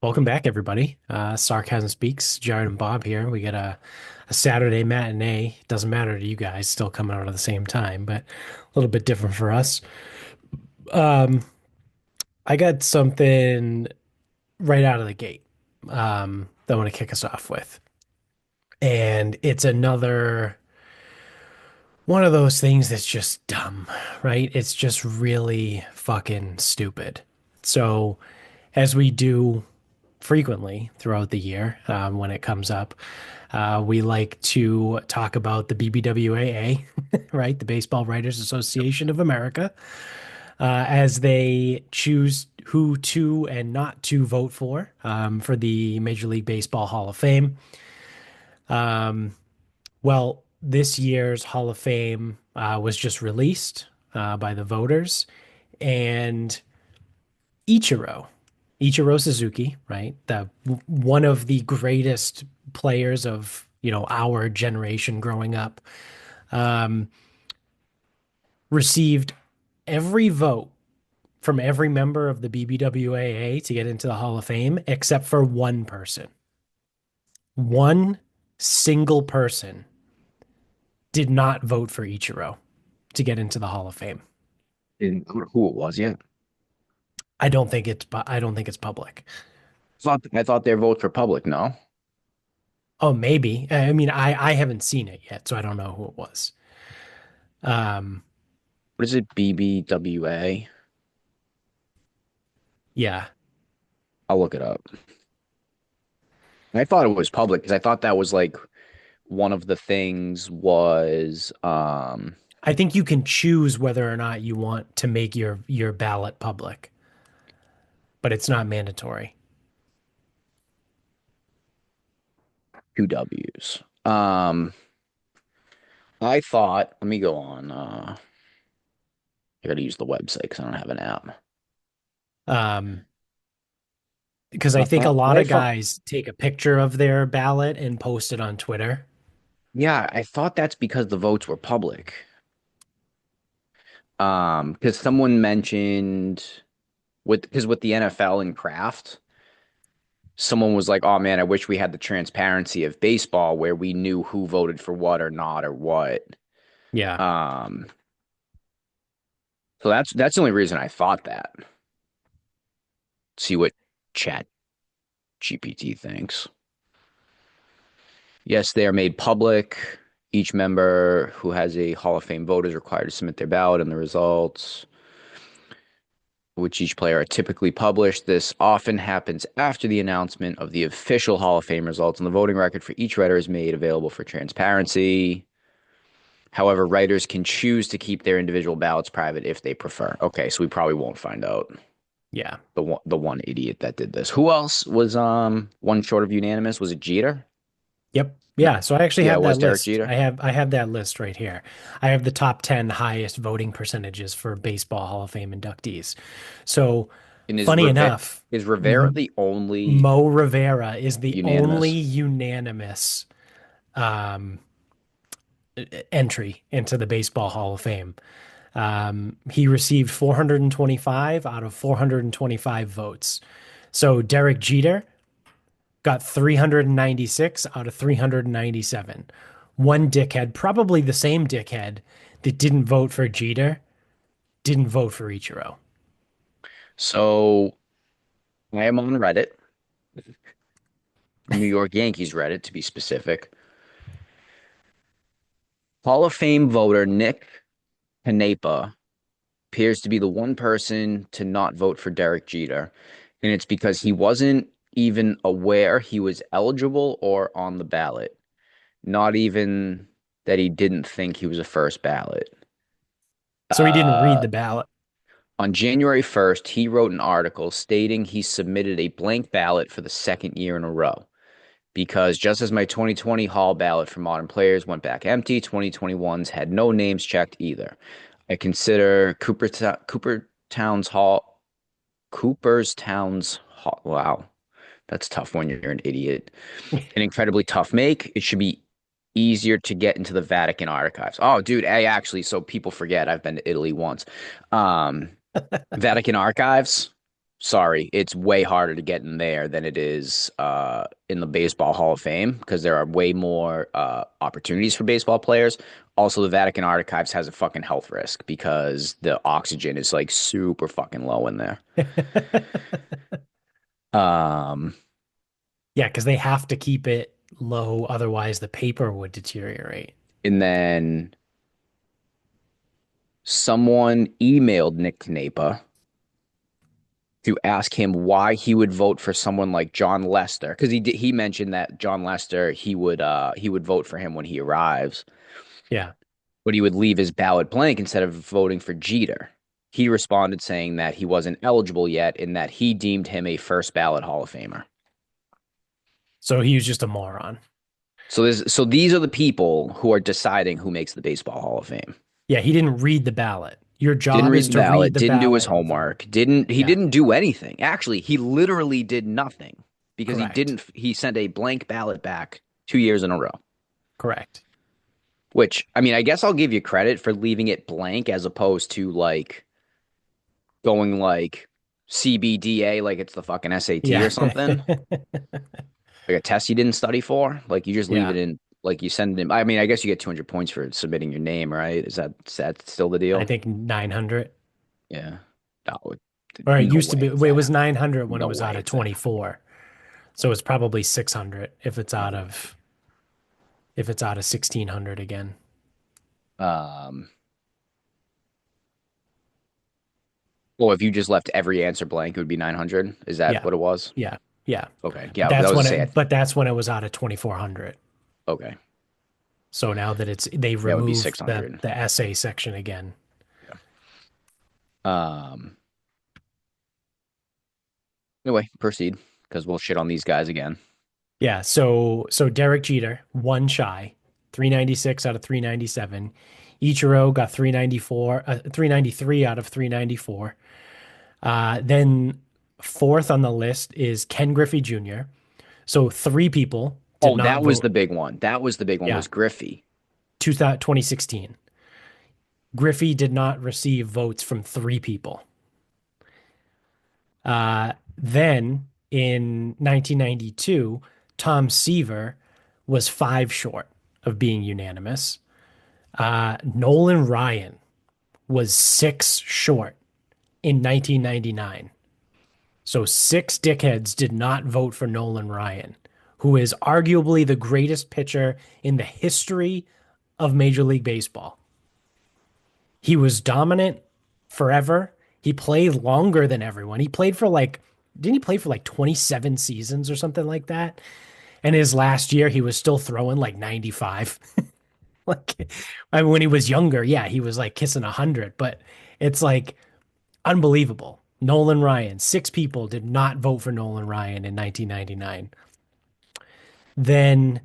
Welcome back, everybody. Sarcasm Speaks, Jared and Bob here. We got a Saturday matinee. Doesn't matter to you guys, still coming out at the same time, but a little bit different for us. Um, I got something right out of the gate that I want to kick us off with. And it's another one of those things that's just dumb, right? It's just really fucking stupid. So, as we do frequently throughout the year when it comes up. We like to talk about the BBWAA, right? The Baseball Writers Association of America, as they choose who to and not to vote for the Major League Baseball Hall of Fame. Well, this year's Hall of Fame was just released by the voters, and Ichiro, Ichiro Suzuki, right? The one of the greatest players of, our generation growing up, um, received every vote from every member of the BBWAA to get into the Hall of Fame except for one person. One single person did not vote for Ichiro to get into the Hall of Fame. Didn't know who it was yet. I don't think it's public. I thought their votes were public. No, Oh, maybe. I mean, I haven't seen it yet, so I don't know who it was. Um, what is it? BBWA. yeah. I'll look it up. I thought it was public because I thought that was like one of the things was I think you can choose whether or not you want to make your ballot public, but it's not mandatory. two W's. I thought. Let me go on. I gotta use the website because I don't have an app. Um, because I think a lot I of thought. guys take a picture of their ballot and post it on Twitter. Yeah, I thought that's because the votes were public. Because someone mentioned with the NFL and craft. Someone was like, "Oh man, I wish we had the transparency of baseball where we knew who voted for what or not or what." Yeah. Um, so that's the only reason I thought that. See what Chat GPT thinks. Yes, they are made public. Each member who has a Hall of Fame vote is required to submit their ballot and the results, which each player are typically published. This often happens after the announcement of the official Hall of Fame results, and the voting record for each writer is made available for transparency. However, writers can choose to keep their individual ballots private if they prefer. Okay, so we probably won't find out Yeah. the one idiot that did this. Who else was one short of unanimous? Was it Jeter? Yep. No. Yeah. So I actually Yeah, it have was that Derek list. Jeter. I have that list right here. I have the top 10 highest voting percentages for Baseball Hall of Fame inductees. So And funny enough, Is Rivera the only Mo Rivera is the only unanimous? unanimous um, entry into the Baseball Hall of Fame. He received 425 out of 425 votes. So Derek Jeter got 396 out of 397. One dickhead, probably the same dickhead that didn't vote for Jeter, didn't vote for Ichiro. So I am on Reddit, New York Yankees Reddit to be specific. Hall of Fame voter Nick Canepa appears to be the one person to not vote for Derek Jeter. And it's because he wasn't even aware he was eligible or on the ballot. Not even that he didn't think he was a first ballot. So he didn't read Uh, the ballot. on January 1st, he wrote an article stating he submitted a blank ballot for the second year in a row. Because just as my 2020 Hall ballot for modern players went back empty, 2021's had no names checked either. I consider Cooperstown's Hall. Wow, that's tough when you're an idiot. An incredibly tough make. It should be easier to get into the Vatican archives. Oh, dude, so people forget I've been to Italy once. Um, Vatican archives. sorry, it's way harder to get in there than it is in the Baseball Hall of Fame because there are way more opportunities for baseball players. Also, the Vatican Archives has a fucking health risk because the oxygen is like super fucking low in there. Um, Yeah, because they have to keep it low, otherwise the paper would deteriorate. and then someone emailed Nick Canepa to ask him why he would vote for someone like John Lester because he mentioned that John Lester he would vote for him when he arrives, Yeah. but he would leave his ballot blank instead of voting for Jeter. He responded saying that he wasn't eligible yet and that he deemed him a first ballot Hall of Famer. So he was just a moron. So these are the people who are deciding who makes the Baseball Hall of Fame. Yeah, he didn't read the ballot. Your Didn't job read is the to read ballot, the didn't do his ballot and vote. homework, didn't he Yeah, didn't do anything. Actually, he literally did nothing because correct. he sent a blank ballot back 2 years in a row. Correct. Which, I mean, I guess I'll give you credit for leaving it blank as opposed to like going like CBDA like it's the fucking SAT or Yeah. something. Like a test you didn't study for. Like you just leave Yeah. it in like you send it in. I mean, I guess you get 200 points for submitting your name, right? Is that still the I deal? think 900. Yeah. No, Or it no used to way be, is wait, it that was happening. 900 when it No was out way of is that happening. 24. So it's probably 600 No way. if it's out of 1600 again. Um, well, if you just left every answer blank, it would be 900. Is that Yeah. what it was? Yeah. Yeah. Okay. But Yeah, that was to say it. but that's when it was out of 2400. Okay. So now that they That would be removed 600. the essay section again. Yeah. Um, anyway, proceed because we'll shit on these guys again. Yeah, so Derek Jeter, one shy, 396 out of 397. Ichiro got 393 out of 394. Then fourth on the list is Ken Griffey Jr. So three people did Oh, not that was the vote. big one. That was the big one Yeah, was Griffey. 2016. Griffey did not receive votes from three people. Then in 1992, Tom Seaver was five short of being unanimous. Nolan Ryan was six short in 1999. So six dickheads did not vote for Nolan Ryan, who is arguably the greatest pitcher in the history of Major League Baseball. He was dominant forever. He played longer than everyone. He played for like, didn't he play for like 27 seasons or something like that? And his last year, he was still throwing like 95. Like, I mean, when he was younger, yeah, he was like kissing 100, but it's like unbelievable. Nolan Ryan, six people did not vote for Nolan Ryan in 1999. Then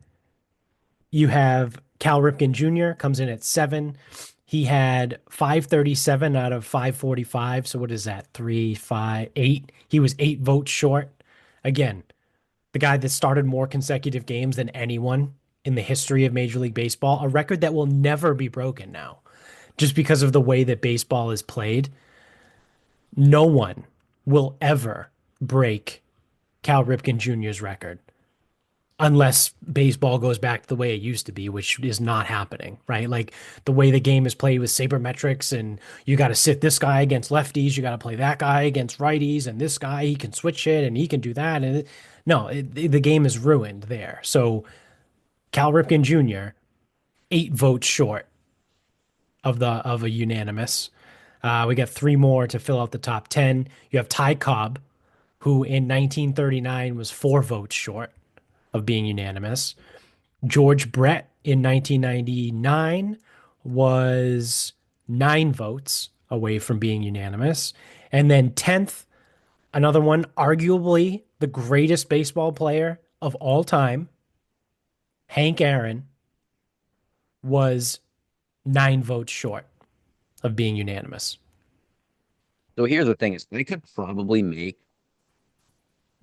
you have Cal Ripken Jr. comes in at seven. He had 537 out of 545. So what is that? Three, five, eight. He was eight votes short. Again, the guy that started more consecutive games than anyone in the history of Major League Baseball, a record that will never be broken now, just because of the way that baseball is played. No one will ever break Cal Ripken Jr.'s record unless baseball goes back to the way it used to be, which is not happening, right? Like the way the game is played with sabermetrics, and you got to sit this guy against lefties, you got to play that guy against righties, and this guy he can switch it and he can do that. And no, the game is ruined there. So Cal Ripken Jr. eight votes short of a unanimous. We got three more to fill out the top 10. You have Ty Cobb, who in 1939 was four votes short of being unanimous. George Brett in 1999 was nine votes away from being unanimous. And then 10th, another one, arguably the greatest baseball player of all time, Hank Aaron, was nine votes short of being unanimous. So here's the thing is they could probably make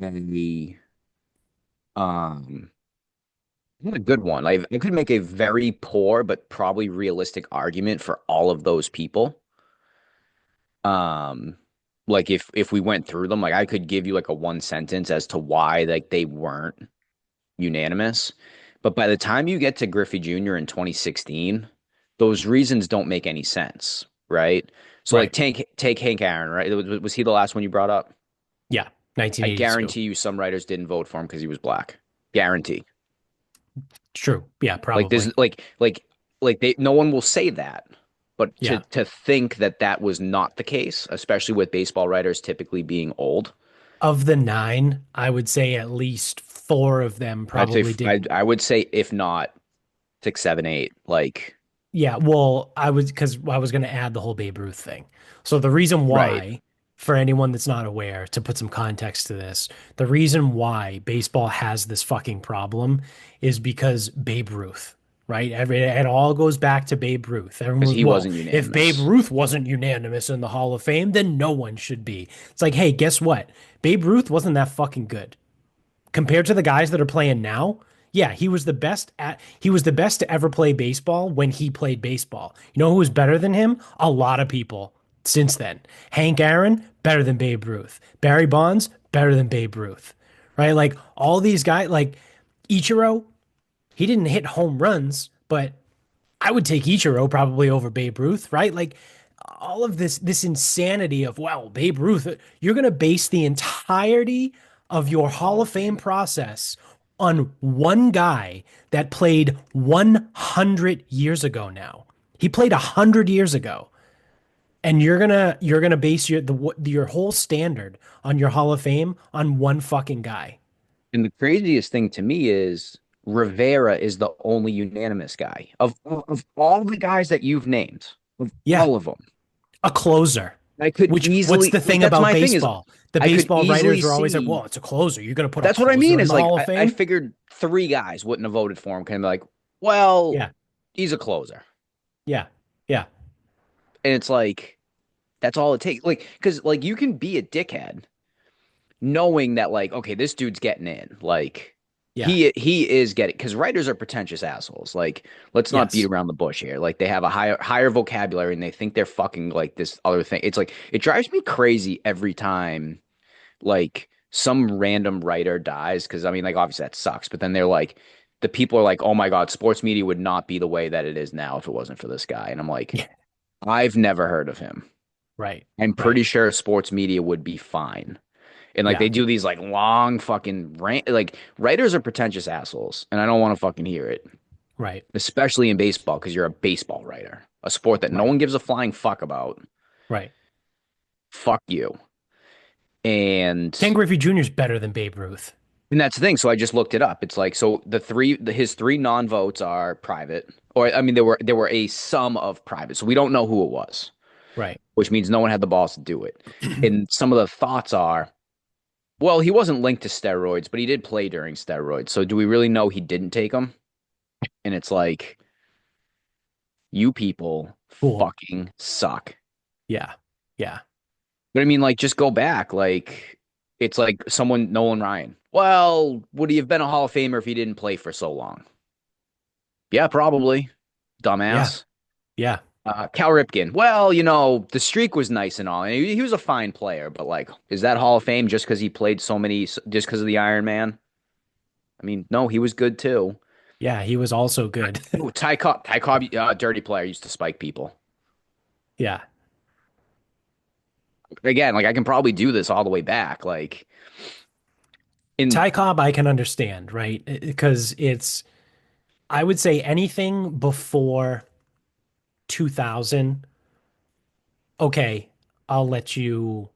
a um not a good one. Like I could make a very poor but probably realistic argument for all of those people. Um Like if we went through them, like I could give you like a one sentence as to why like they weren't unanimous. But by the time you get to Griffey Jr. in 2016, those reasons don't make any sense, right? So like Right. take Hank Aaron, right? Was he the last one you brought up? Yeah. I 1982. guarantee you some writers didn't vote for him because he was black. Guarantee. True. Yeah, Like probably. there's like they no one will say that. But to Yeah. to think that that was not the case, especially with baseball writers typically being old, Of the nine, I would say at least four of them I'd say probably didn't. I would say if not 6, 7, 8, like Yeah, well, I was because I was going to add the whole Babe Ruth thing. So the reason right, why, for anyone that's not aware, to put some context to this, the reason why baseball has this fucking problem is because Babe Ruth, right? It all goes back to Babe Ruth. Everyone because was, he well, wasn't if Babe unanimous. Ruth wasn't unanimous in the Hall of Fame, then no one should be. It's like, hey, guess what? Babe Ruth wasn't that fucking good compared to the guys that are playing now. Yeah, he was the best to ever play baseball when he played baseball. You know who was better than him? A lot of people since then. Hank Aaron, better than Babe Ruth. Barry Bonds, better than Babe Ruth. Right? Like all these guys, like Ichiro, he didn't hit home runs, but I would take Ichiro probably over Babe Ruth, right? Like all of this insanity of, well, Babe Ruth, you're going to base the entirety of your Hall Hall of of Fame Fame. process on one guy that played 100 years ago now. He played 100 years ago. And you're gonna base your whole standard on your Hall of Fame on one fucking guy. And the craziest thing to me is Rivera is the only unanimous guy of all the guys that you've named, of Yeah, all of them. a closer. I could What's easily the like thing that's about my thing is baseball? The I could baseball easily writers are always like, see "Well, it's a closer. You're going to put a that's what I closer mean in is the like Hall of I Fame?" figured three guys wouldn't have voted for him. Kind of like, well, Yeah, he's a closer, yeah, yeah. and it's like that's all it takes. Like because like you can be a dickhead knowing that like okay this dude's getting in like Yeah. he is getting because writers are pretentious assholes like let's not beat Yes. around the bush here like they have a higher vocabulary and they think they're fucking like this other thing it's like it drives me crazy every time like some random writer dies because I mean like obviously that sucks but then they're like the people are like oh my God sports media would not be the way that it is now if it wasn't for this guy and I'm like Yeah. I've never heard of him. Right. I'm Right. pretty sure sports media would be fine and like Yeah. they do these like long fucking rant like writers are pretentious assholes and I don't want to fucking hear it, Right. especially in baseball because you're a baseball writer, a sport that no Right. one gives a flying fuck about. Right. Fuck you. Ken And Griffey Jr. is better than Babe Ruth. and that's the thing. So I just looked it up. It's like so his three non-votes are private. Or I mean there were a sum of private. So we don't know who it was, Right. which means no one had the balls to do it. And some of the thoughts are well, he wasn't linked to steroids, but he did play during steroids. So do we really know he didn't take them? And it's like, you people Cool. fucking suck. Yeah. Yeah. But I mean, like, just go back. Like, it's like someone, Nolan Ryan. Well, would he have been a Hall of Famer if he didn't play for so long? Yeah, probably. Yeah. Dumbass. Yeah. Cal Ripken. Well, the streak was nice and all. And he was a fine player, but like, is that Hall of Fame just because he played so many, just because of the Iron Man? I mean, no, he was good too. Yeah. He was also good. Oh, Ty Cobb, dirty player, used to spike people. Yeah. Again, like I can probably do this all the way back. Like in Ty Cobb, I can understand, right? Because I would say anything before 2000, okay, I'll let you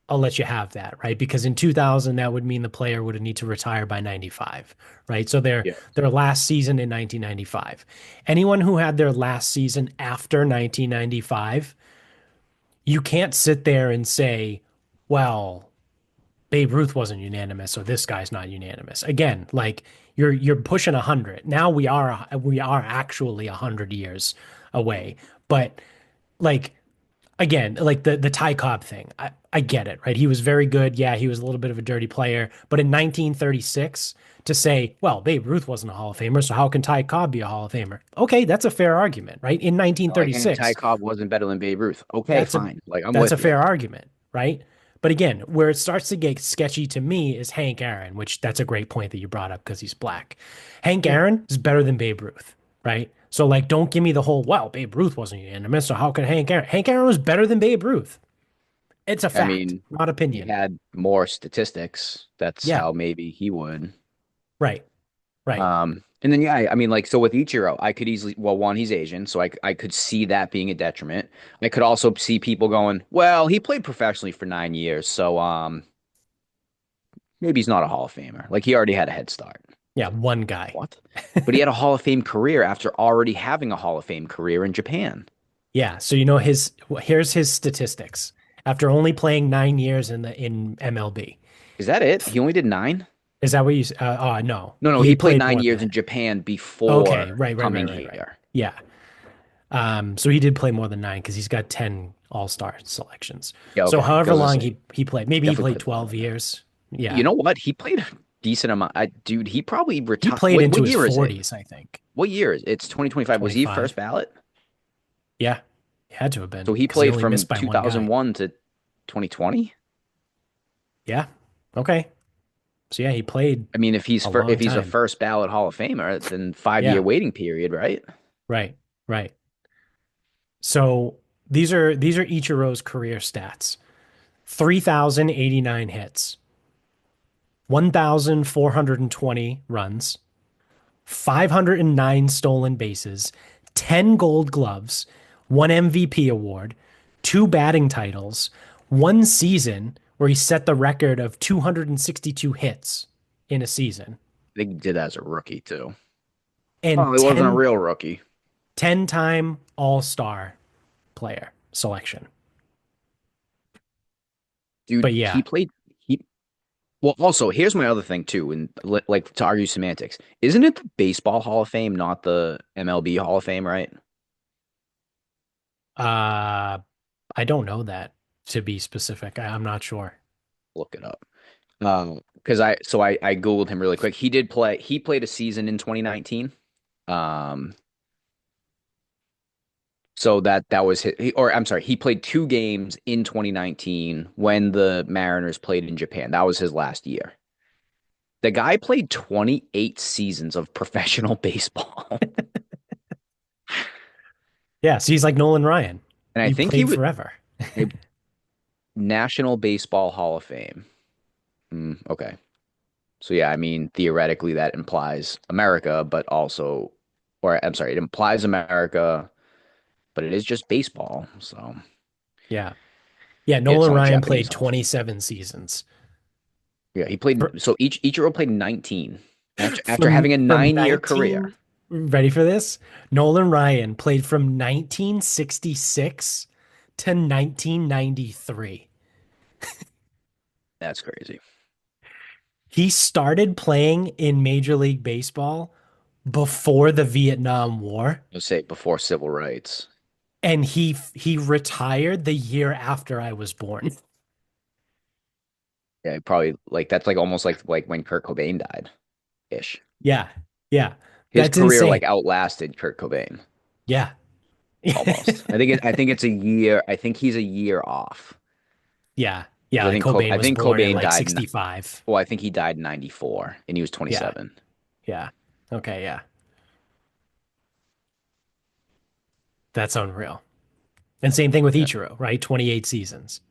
I'll let you have that, right? Because in 2000, that would mean the player would need to retire by 95, right? So their Yeah. their last season in 1995. Anyone who had their last season after 1995, you can't sit there and say, well, Babe Ruth wasn't unanimous, so this guy's not unanimous. Again, like you're pushing 100. Now we are actually 100 years away. But like again, like the Ty Cobb thing, I get it, right? He was very good. Yeah, he was a little bit of a dirty player. But in 1936, to say, well, Babe Ruth wasn't a Hall of Famer, so how can Ty Cobb be a Hall of Famer? Okay, that's a fair argument, right? In Like, and Ty 1936, Cobb wasn't better than Babe Ruth. Okay, that's a fine. Like I'm that's a with you. fair argument, right? But again, where it starts to get sketchy to me is Hank Aaron, which that's a great point that you brought up because he's black. Hank Yeah. Aaron is better than Babe Ruth, right? So like, don't give me the whole, well, Babe Ruth wasn't unanimous, so how can Hank Aaron? Hank Aaron was better than Babe Ruth. It's a I fact, mean, not he opinion. had more statistics. That's Yeah, how maybe he would. right, right. And then yeah, I mean, like so with Ichiro, I could easily well, one, he's Asian, so I could see that being a detriment. I could also see people going, well, he played professionally for 9 years, so maybe he's not a Hall of Famer. Like he already had a head start. Yeah, one guy. What? But he had a Hall of Fame career after already having a Hall of Fame career in Japan. Yeah, so you know here's his statistics. After only playing 9 years in MLB. Is that it? He only did nine? Is that what you no. No, no, He he played played nine more than years in that. Japan Okay, before right, right, right, coming right, right. here. Yeah. So he did play more than nine because he's got 10 All-Star selections. Yeah, So okay. I however was gonna long say he played, maybe he definitely played played longer 12 than that. years. You Yeah. know what? He played a decent amount. Dude, he probably He retired. played What into his year is it? 40s, I think. What year is it? It's 2025. Was he first 25. ballot? Yeah. He had to have So been he because he played only from missed by one guy. 2001 to 2020. Yeah. Okay. So yeah, he played I mean, a long if he's a time. first ballot Hall of Famer, then 5 year Yeah. waiting period, right? Right. Right. So these are Ichiro's career stats. 3,089 hits, 1,420 runs, 509 stolen bases, 10 gold gloves, one MVP award, two batting titles, one season where he set the record of 262 hits in a season, I think he did that as a rookie too. Oh, and he wasn't a real rookie. 10-time All-Star player selection. Dude, But yeah, he well, also, here's my other thing too, and like to argue semantics. Isn't it the Baseball Hall of Fame, not the MLB Hall of Fame, right? uh, I don't know that to be specific. I'm not sure. Look it up. Because I Googled him really quick. He played a season in 2019. Um, so that was or I'm sorry, he played 2 games in 2019 when the Mariners played in Japan. That was his last year. The guy played 28 seasons of professional baseball. Yeah, so he's like Nolan Ryan. And I He think he played was forever. a National Baseball Hall of Fame. Okay. So yeah, I mean, theoretically that implies America, but also, or I'm sorry, it implies America, but it is just baseball. So Yeah. Yeah, yeah, it's Nolan not a Ryan Japanese played Hall of Fame. 27 seasons. Yeah, he played. Fr- So Ichiro played 19 after having a from 9 year career. 19 Ready for this? Nolan Ryan played from 1966 to 1993. That's crazy. He started playing in Major League Baseball before the Vietnam War, Let's say before civil rights. and he retired the year after I was born. Yeah, probably like that's like almost like when Kurt Cobain died ish. Yeah. Yeah. His That's career insane. like outlasted Kurt Cobain Yeah. almost. I think it's a year. I think he's a year off. Yeah. Yeah. Like I Cobain was think born in Cobain like died. 65. Well, I think he died in 94 and he was Yeah. 27. Yeah. Okay. Yeah. That's unreal. And same thing with Yeah. Ichiro, right? 28 seasons.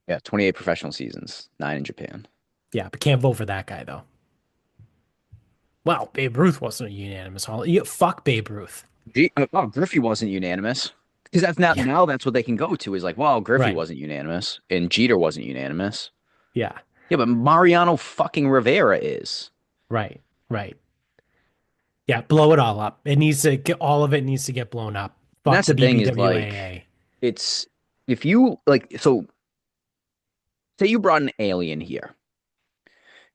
Yeah, 28 professional seasons, 9 in Japan. Yeah. But can't vote for that guy, though. Well, Babe Ruth wasn't a unanimous Hall. Yeah, fuck Babe Ruth. Griffey wasn't unanimous. Because that's Yeah. now that's what they can go to is like, well, Griffey Right. wasn't unanimous and Jeter wasn't unanimous. Yeah. Yeah, but Mariano fucking Rivera is. Right. Right. Yeah. Blow it all up. It needs to get all of it needs to get blown up. And Fuck that's the the thing is like BBWAA. it's if you like so say you brought an alien here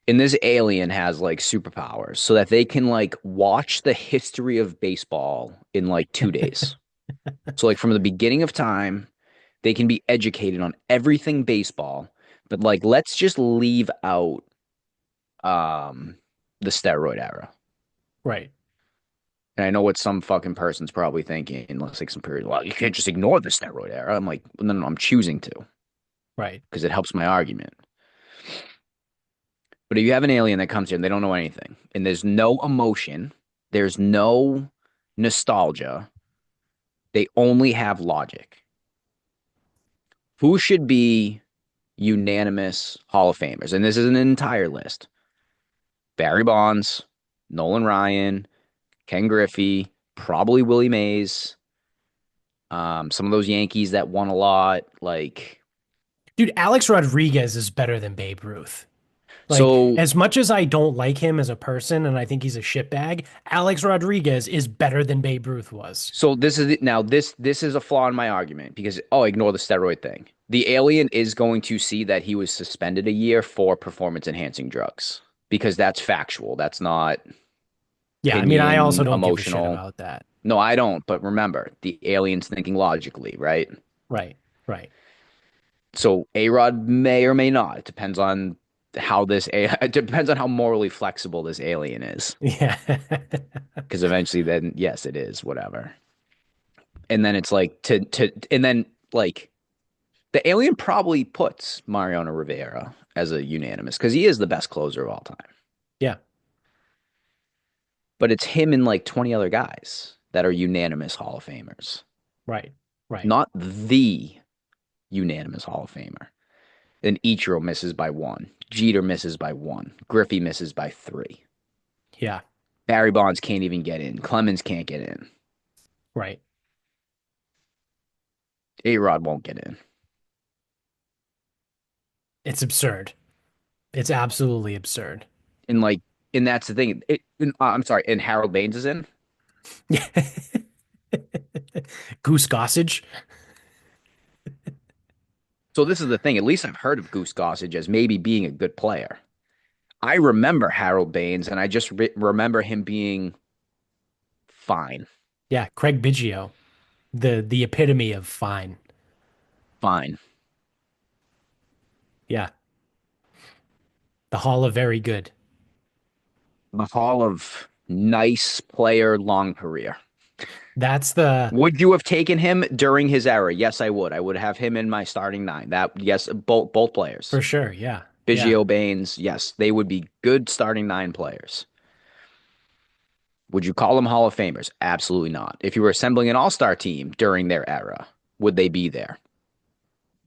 and this alien has like superpowers so that they can like watch the history of baseball in like 2 days. So like from the beginning of time, they can be educated on everything baseball, but like let's just leave out um the steroid era. Right. And I know what some fucking person's probably thinking, let's take some period. Well, you can't just ignore the steroid era. I'm like, no, no, I'm choosing to. Right. because it helps my argument. But if you have an alien that comes here and they don't know anything, and there's no emotion, there's no nostalgia, they only have logic. Who should be unanimous Hall of Famers? And this is an entire list: Barry Bonds, Nolan Ryan, Ken Griffey, probably Willie Mays, some of those Yankees that won a lot. Like, Dude, Alex Rodriguez is better than Babe Ruth. Like, so, as much as I don't like him as a person and I think he's a shitbag, Alex Rodriguez is better than Babe Ruth was. so this is now this is a flaw in my argument because ignore the steroid thing. The alien is going to see that he was suspended a year for performance enhancing drugs because that's factual. That's not Yeah, I mean, I also opinion, don't give a shit emotional. about that. No, I don't. But remember, the alien's thinking logically, right? Right, right. So A-Rod may or may not. It depends on it depends on how morally flexible this alien is. Yeah. Because eventually, then yes, it is whatever. And then it's like and then like the alien probably puts Mariano Rivera as a unanimous because he is the best closer of all time. Yeah, But it's him and like 20 other guys that are unanimous Hall of Famers, right, right. not the unanimous Hall of Famer. Then Ichiro misses by one. Jeter misses by one. Griffey misses by three. Yeah, Barry Bonds can't even get in. Clemens can't get in. right. A-Rod won't get in. It's absurd. It's absolutely absurd. And like, and that's the thing. I'm sorry. And Harold Baines is in. Goose Gossage. So this is the thing. At least I've heard of Goose Gossage as maybe being a good player. I remember Harold Baines, and I just remember him being fine, Yeah, Craig Biggio, the epitome of fine. fine. Yeah, the Hall of Very Good. The Hall of nice player, long career. That's the Would you have taken him during his era? Yes, I would. I would have him in my starting nine. That yes, both players. for sure. Yeah, yeah, Biggio, Baines, yes, they would be good starting nine players. Would you call them Hall of Famers? Absolutely not. If you were assembling an all-star team during their era, would they be there?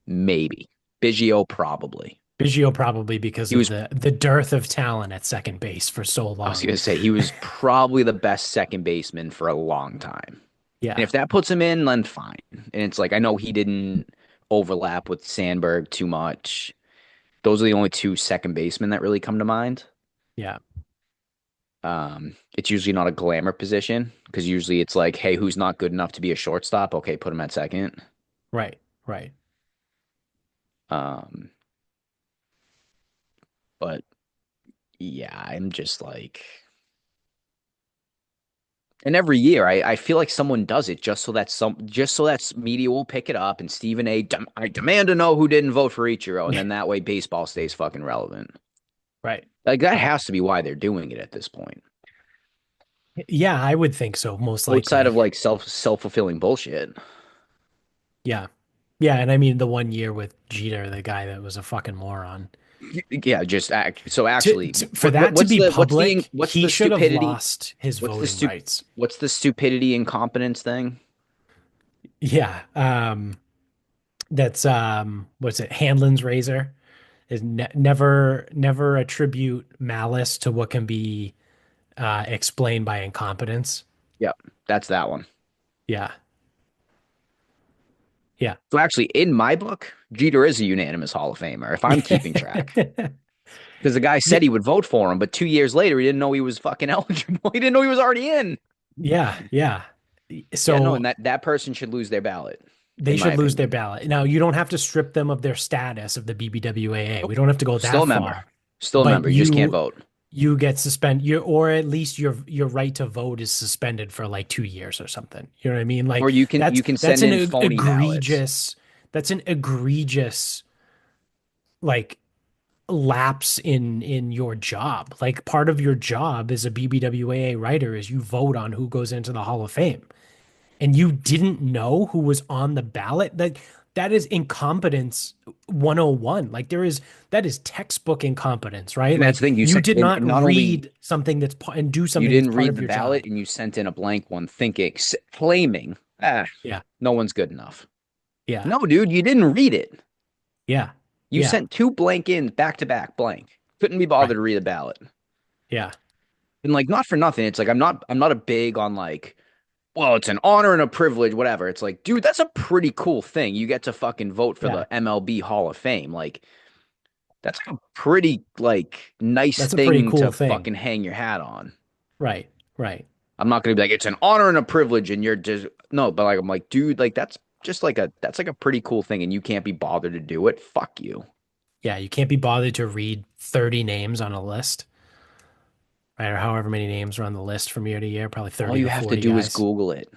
Maybe. Biggio, probably. Biggio probably because He of was, the dearth of talent at second base for so I was long. going to say, he was probably the best second baseman for a long time. And Yeah, if that puts him in, then fine. And it's like, I know he didn't overlap with Sandberg too much. Those are the only two second basemen that really come to mind. yeah, It's usually not a glamour position because usually it's like, hey, who's not good enough to be a shortstop? Okay, put him at second. right, right. Um, but yeah, I'm just like, and every year I feel like someone does it just so that media will pick it up and Stephen A. I demand to know who didn't vote for Ichiro, and then that way baseball stays fucking relevant. Right. Like that has to be why they're doing it at this point. Yeah, I would think so, most Outside of likely. like self-fulfilling bullshit. Yeah. Yeah, and I mean the one year with Jeter, the guy that was a fucking moron. Yeah, just act. So actually, For that to what's be the public, what's he the should have stupidity? lost his What's the voting stu rights. what's the stupidity incompetence thing? Yeah. That's what's it? Hanlon's razor is never attribute malice to what can be explained by incompetence. Yep, that's that one. Yeah. Yeah. So actually, in my book, Jeter is a unanimous Hall of Famer if I'm keeping track. Because the guy Yeah. said he would vote for him, but 2 years later, he didn't know he was fucking eligible. He didn't know he was already in. Yeah. Yeah. Yeah, no, and So that person should lose their ballot, they in my should lose their opinion. ballot. Now, you don't have to strip them of their status of the BBWAA. We Nope. don't have to go Still that a member. far, Still a but member. You just can't vote. you get suspended, or at least your right to vote is suspended for like 2 years or something. You know what I mean? Or Like you can send in phony ballots. that's an egregious like lapse in your job. Like part of your job as a BBWAA writer is you vote on who goes into the Hall of Fame. And you didn't know who was on the ballot. That that is incompetence 101. Like that is textbook incompetence, right? And that's Like the thing. You you sent, did not and not only read something and do you something that's didn't part read of the your ballot job. and you sent in a blank one thinking, claiming, Yeah. no one's good enough. Yeah. No, dude, you didn't read it. Yeah. You Yeah. sent two blank in back to back blank. Couldn't be bothered Right. to read the ballot. Yeah. And like not for nothing, it's like I'm not a big on like, well, it's an honor and a privilege, whatever. It's like, dude, that's a pretty cool thing. You get to fucking vote for Yeah. the MLB Hall of Fame. Like that's a pretty like nice That's a pretty thing cool to thing. fucking hang your hat on. Right. Right. I'm not gonna be like, it's an honor and a privilege, and you're just no, but like I'm like, dude, like that's like a pretty cool thing, and you can't be bothered to do it. Fuck you. Yeah. You can't be bothered to read 30 names on a list, right? Or however many names are on the list from year to year, probably All 30 you to have to 40 do is guys. Google it.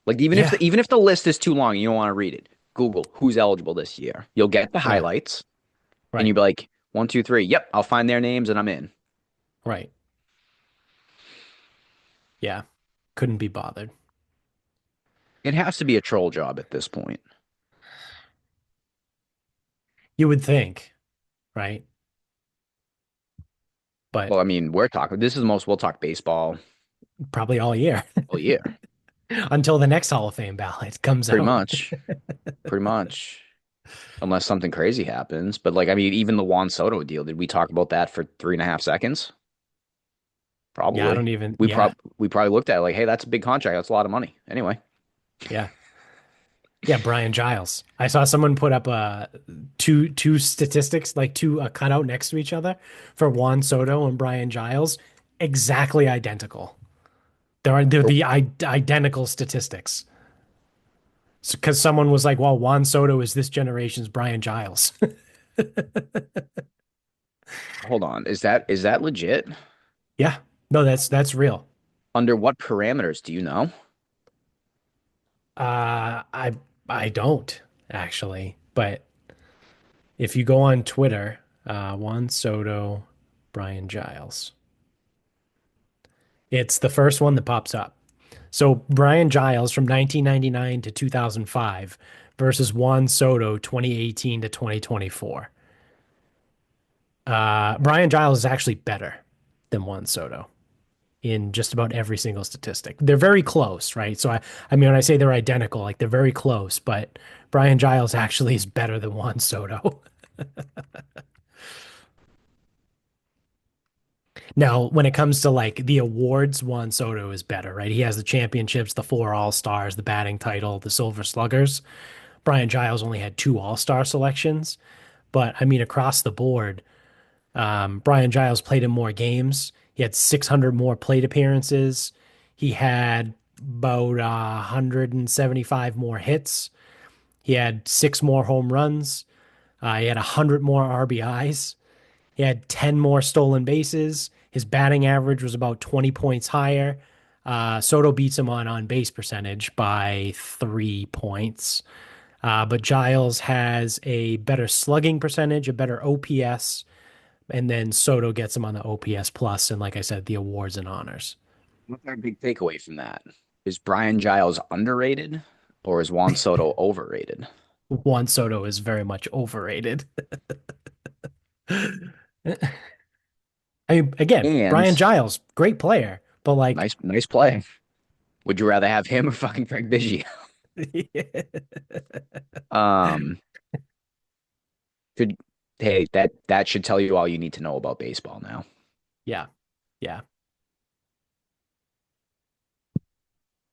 Like even if Yeah. the list is too long and you don't want to read it, Google who's eligible this year. You'll get the Yeah. highlights, and Right. you'll be like, one, two, three. Yep, I'll find their names and I'm in. Right. Yeah. Couldn't be bothered. It has to be a troll job at this point. You would think, right? But Well, I mean, we're talking. This is the most we'll talk baseball probably all year all year, until the next Hall of Fame ballot comes pretty out. much, pretty much. Unless something crazy happens. But like, I mean, even the Juan Soto deal, did we talk about that for 3.5 seconds? Yeah, I Probably. don't even, We yeah, prob we probably looked at it like, hey, that's a big contract. That's a lot of money. Anyway, yeah. Yeah, Brian Giles. I saw someone put up two statistics, like two cutout next to each other for Juan Soto and Brian Giles, exactly identical. They're the identical statistics. Because someone was like, "Well, Juan Soto is this generation's Brian Giles." hold on. Is that legit? Yeah, no, that's real. Under what parameters do you know? I don't actually, but if you go on Twitter, Juan Soto, Brian Giles, it's the first one that pops up. So Brian Giles from 1999 to 2005 versus Juan Soto 2018 to 2024. Brian Giles is actually better than Juan Soto in just about every single statistic. They're very close, right? So I mean, when I say they're identical, like they're very close, but Brian Giles actually is better than Juan Soto. Now, when it comes to like the awards, Juan Soto is better, right? He has the championships, the four All-Stars, the batting title, the Silver Sluggers. Brian Giles only had two All-Star selections, but I mean, across the board, Brian Giles played in more games. He had 600 more plate appearances. He had about 175 more hits. He had six more home runs. He had 100 more RBIs. He had 10 more stolen bases. His batting average was about 20 points higher. Soto beats him on base percentage by 3 points. But Giles has a better slugging percentage, a better OPS, and then Soto gets him on the OPS plus, and like I said, the awards and honors. What's our big takeaway from that? Is Brian Giles underrated or is Juan Soto overrated? Juan Soto is very much overrated. I mean, again, And Brian Giles, great player, but like, nice play. Would you rather have him or fucking Craig Biggio? Um, could hey, that should tell you all you need to know about baseball now. yeah, yeah.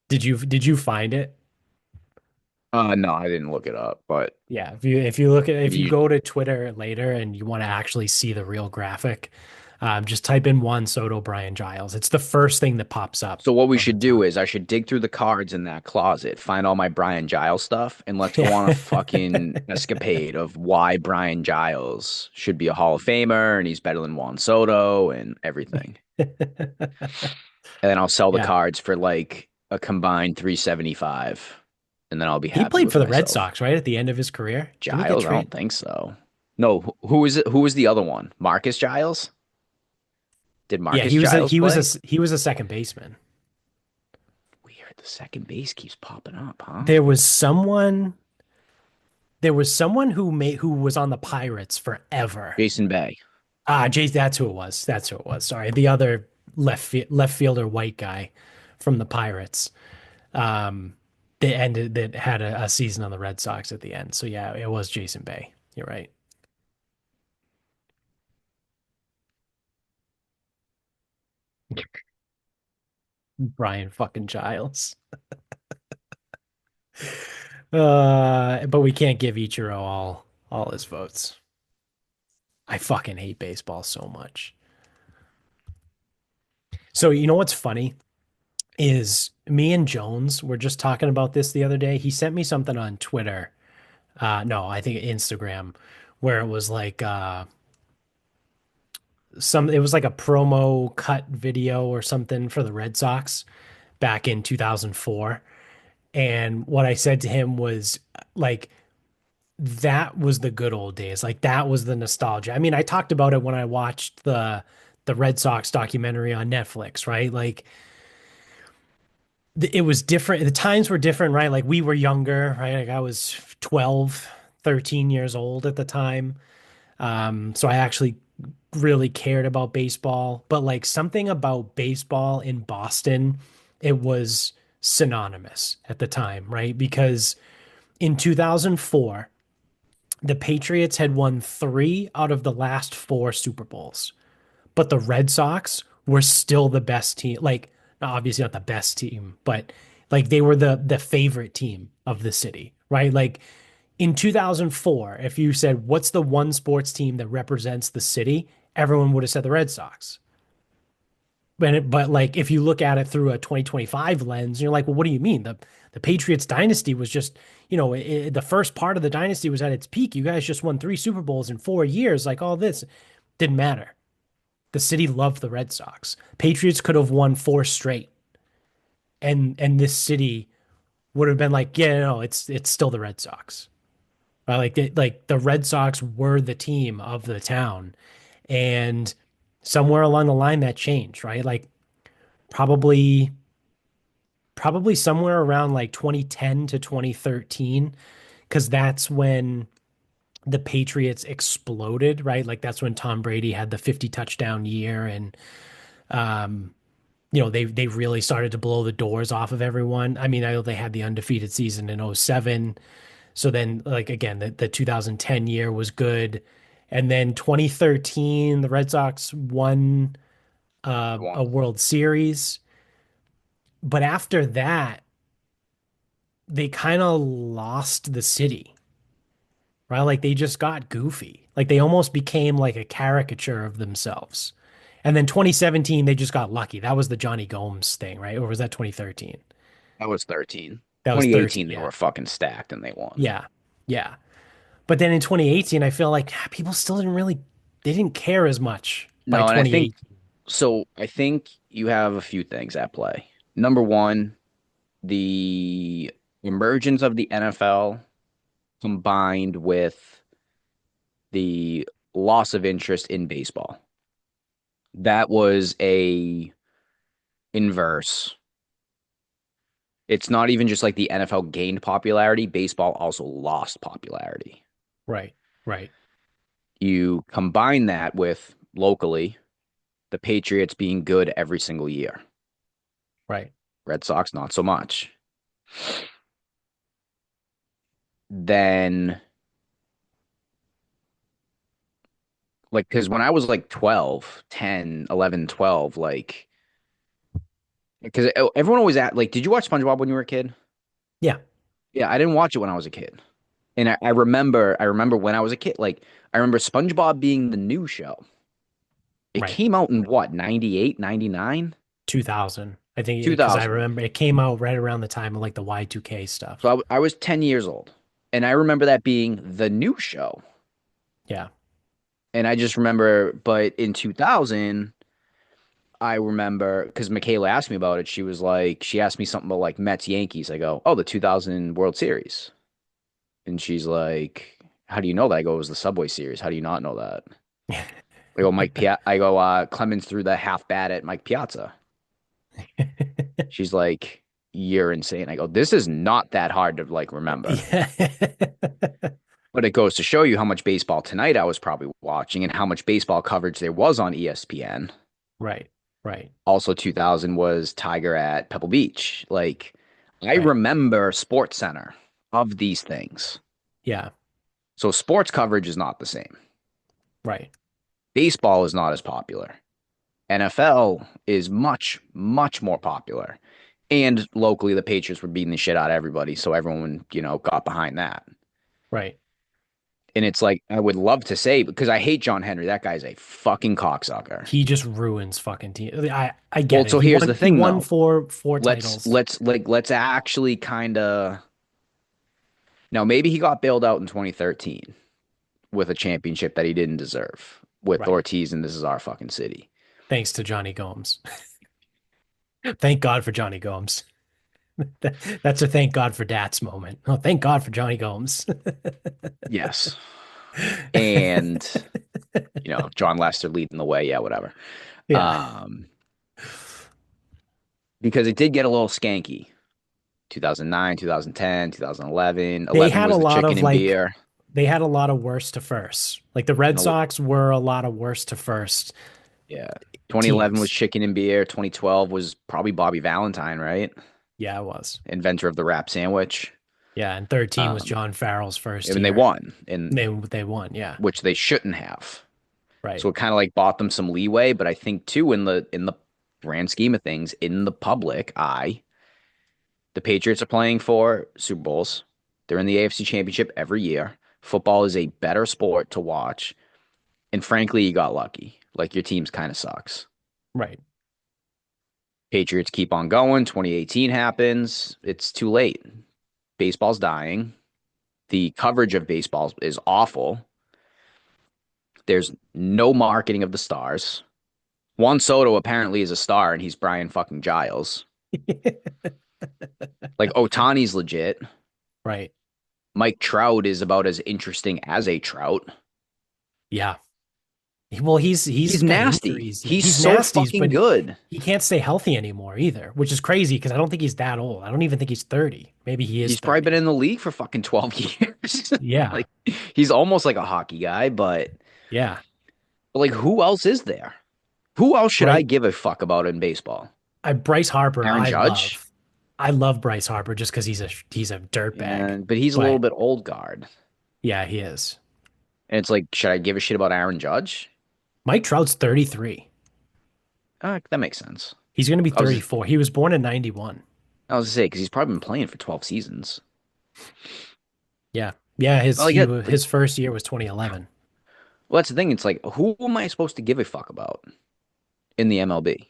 Did you find it? No, I didn't look it up, but Yeah, if you look at if you you, go to Twitter later and you want to actually see the real graphic, just type in Juan Soto, Brian Giles. It's the first thing that pops up so what we from the should do top. is I should dig through the cards in that closet, find all my Brian Giles stuff, and let's go Yeah. on a fucking escapade of why Brian Giles should be a Hall of Famer and he's better than Juan Soto and everything. And then I'll sell the Yeah. cards for like a combined 375, and then I'll be He happy played with for the Red myself. Sox, right? At the end of his career. Didn't he get Giles? I don't traded? think so. No, who is it? Who was the other one? Marcus Giles? Did Yeah, Marcus Giles play? he was a second baseman. Weird. The second base keeps popping up, huh? There was someone There was someone who was on the Pirates forever. Jason Bay. Ah, Jay, that's who it was. That's who it was. Sorry, the other left fielder, white guy from the Pirates. Um, that had a season on the Red Sox at the end. So yeah, it was Jason Bay. You're right. Brian fucking Giles. But we can't give Ichiro all his votes. I fucking hate baseball so much. So you know what's funny is me and Jones were just talking about this the other day. He sent me something on Twitter. No, I think Instagram, where it was like it was like a promo cut video or something for the Red Sox back in 2004. And what I said to him was like that was the good old days. Like that was the nostalgia. I mean, I talked about it when I watched the Red Sox documentary on Netflix, right? Like it was different. The times were different, right? Like we were younger, right? Like I was 12, 13 years old at the time. So I actually really cared about baseball, but like something about baseball in Boston, it was synonymous at the time, right? Because in 2004, the Patriots had won three out of the last four Super Bowls, but the Red Sox were still the best team. Like, obviously not the best team, but like they were the favorite team of the city, right? Like in 2004, if you said, what's the one sports team that represents the city? Everyone would have said the Red Sox. But like if you look at it through a 2025 lens, you're like, well, what do you mean? The Patriots dynasty was just, the first part of the dynasty was at its peak. You guys just won three Super Bowls in 4 years. Like all this didn't matter. The city loved the Red Sox. Patriots could have won four straight, and this city would have been like, yeah, no, it's still the Red Sox. Right? Like the Red Sox were the team of the town, and somewhere along the line that changed, right? Like probably probably somewhere around like 2010 to 2013, because that's when the Patriots exploded, right? Like that's when Tom Brady had the 50 touchdown year, and um, they really started to blow the doors off of everyone. I mean, I know they had the undefeated season in '07. So then like again, the 2010 year was good. And then 2013, the Red Sox won a One. World Series. But after that, they kind of lost the city, right? Like they just got goofy. Like they almost became like a caricature of themselves. And then 2017, they just got lucky. That was the Johnny Gomes thing, right? Or was that 2013? That was 13. That was 13. 2018, they Yeah. were fucking stacked and they won. Yeah. Yeah. But then in 2018, I feel like people still they didn't care as much by No, and I think 2018. so. I think you have a few things at play. Number one, the emergence of the NFL combined with the loss of interest in baseball. That was a inverse. It's not even just like the NFL gained popularity, baseball also lost popularity. Right. Right. You combine that with locally the Patriots being good every single year. Right. Red Sox, not so much. Then, like, because when I was like 12, 10, 11, 12, like, because everyone always asked, like, did you watch SpongeBob when you were a kid? Yeah. Yeah, I didn't watch it when I was a kid. And I remember when I was a kid, like, I remember SpongeBob being the new show. It Right. came out in what, 98, 99, 2000. I think because I 2000. remember it came out right around the time of like the Y2K So stuff. I was 10 years old. And I remember that being the new show. Yeah. And I just remember, but in 2000, I remember because Michaela asked me about it. She was like, she asked me something about like Mets Yankees. I go, oh, the 2000 World Series. And she's like, how do you know that? I go, it was the Subway Series. How do you not know that? I go, Clemens threw the half bat at Mike Piazza. She's like, you're insane. I go, this is not that hard to like remember. Yeah. But it goes to show you how much baseball tonight I was probably watching and how much baseball coverage there was on ESPN. Right. Right. Also, 2000 was Tiger at Pebble Beach. Like, I Right. remember Sports Center of these things. Yeah. So, sports coverage is not the same. Right. Baseball is not as popular. NFL is much, much more popular. And locally, the Patriots were beating the shit out of everybody. So, everyone, got behind that. Right. And it's like, I would love to say, because I hate John Henry. That guy's a fucking cocksucker. He just ruins fucking team. I Well, get it. so He here's won the he thing, won though. four Let's titles. let's like let's actually kind of now maybe he got bailed out in 2013 with a championship that he didn't deserve with Right. Ortiz and this is our fucking city. Thanks to Johnny Gomes. Thank God for Johnny Gomes. That's a thank God for Dats moment. Oh, thank God for Johnny Gomes. Yes. And John Lester leading the way, yeah, whatever. Yeah. Um because it did get a little skanky. 2009, 2010, 2011. They 11 had a was the lot chicken of and like beer. they had a lot of worst to first. Like the Red And Sox were a lot of worst to first yeah. 2011 was teams. chicken and beer. 2012 was probably Bobby Valentine, right? Yeah, it was. Inventor of the wrap sandwich. Yeah, and 13 was Um, John Farrell's first and they year. won, and They won, yeah. which they shouldn't have. Right. So it kind of like bought them some leeway. But I think too, in the grand scheme of things, in the public eye, the Patriots are playing for Super Bowls. They're in the AFC Championship every year. Football is a better sport to watch, and frankly, you got lucky. Like your team's kind of sucks. Right. Patriots keep on going. 2018 happens. It's too late. Baseball's dying. The coverage of baseball is awful. There's no marketing of the stars. Juan Soto apparently is a star, and he's Brian fucking Giles. Like Otani's legit. Right. Mike Trout is about as interesting as a Trout. Yeah. Well, he's He's got nasty. injuries. He's He's so nasties, fucking but good. he can't stay healthy anymore either, which is crazy because I don't think he's that old. I don't even think he's 30. Maybe he is He's probably been 30. in the league for fucking 12 years. Yeah. Like he's almost like a hockey guy, Yeah. but like who else is there? Who else should I Bryce give a fuck about in baseball? Bryce Harper, Aaron I Judge? love. I love Bryce Harper just because he's a dirtbag. And but he's a little But bit old guard. yeah, he is. And it's like, should I give a shit about Aaron Judge? Mike Trout's 33. That makes sense. He's going to be I was 34. He was born in 91. I was to say because he's probably been playing for 12 seasons. Yeah. Yeah, But like that, like his first year was 2011. well, that's the thing. It's like, who am I supposed to give a fuck about in the MLB?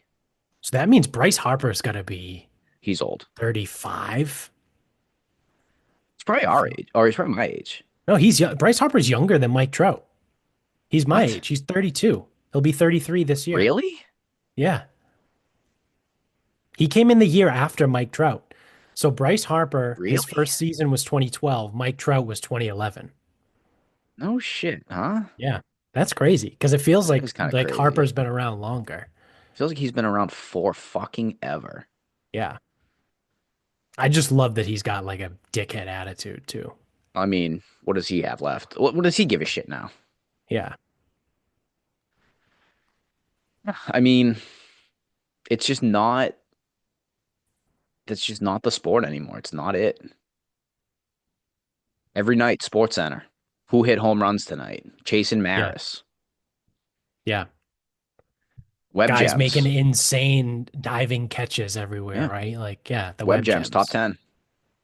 So that means Bryce Harper's got to be He's old. 35. He's probably I our feel. age, or he's probably my age. No, he's young. Bryce Harper's younger than Mike Trout. He's my What? age. He's 32. He'll be 33 this year. Really? Yeah. He came in the year after Mike Trout. So Bryce Harper, his Really? first season was 2012. Mike Trout was 2011. No shit, huh? Yeah. That's crazy because it feels That is kind of like crazy. Harper's been around longer. Feels like he's been around for fucking ever. Yeah. I just love that he's got like a dickhead attitude too. I mean, what does he have left? What does he give a shit now? Yeah. I mean, it's just not. That's just not the sport anymore. It's not it. Every night, Sports Center. Who hit home runs tonight? Chasen Yeah. Maris. Yeah. Web Guys making Gems. insane diving catches everywhere, Yeah. right? Like, yeah, the Web web Gems, top gems. 10.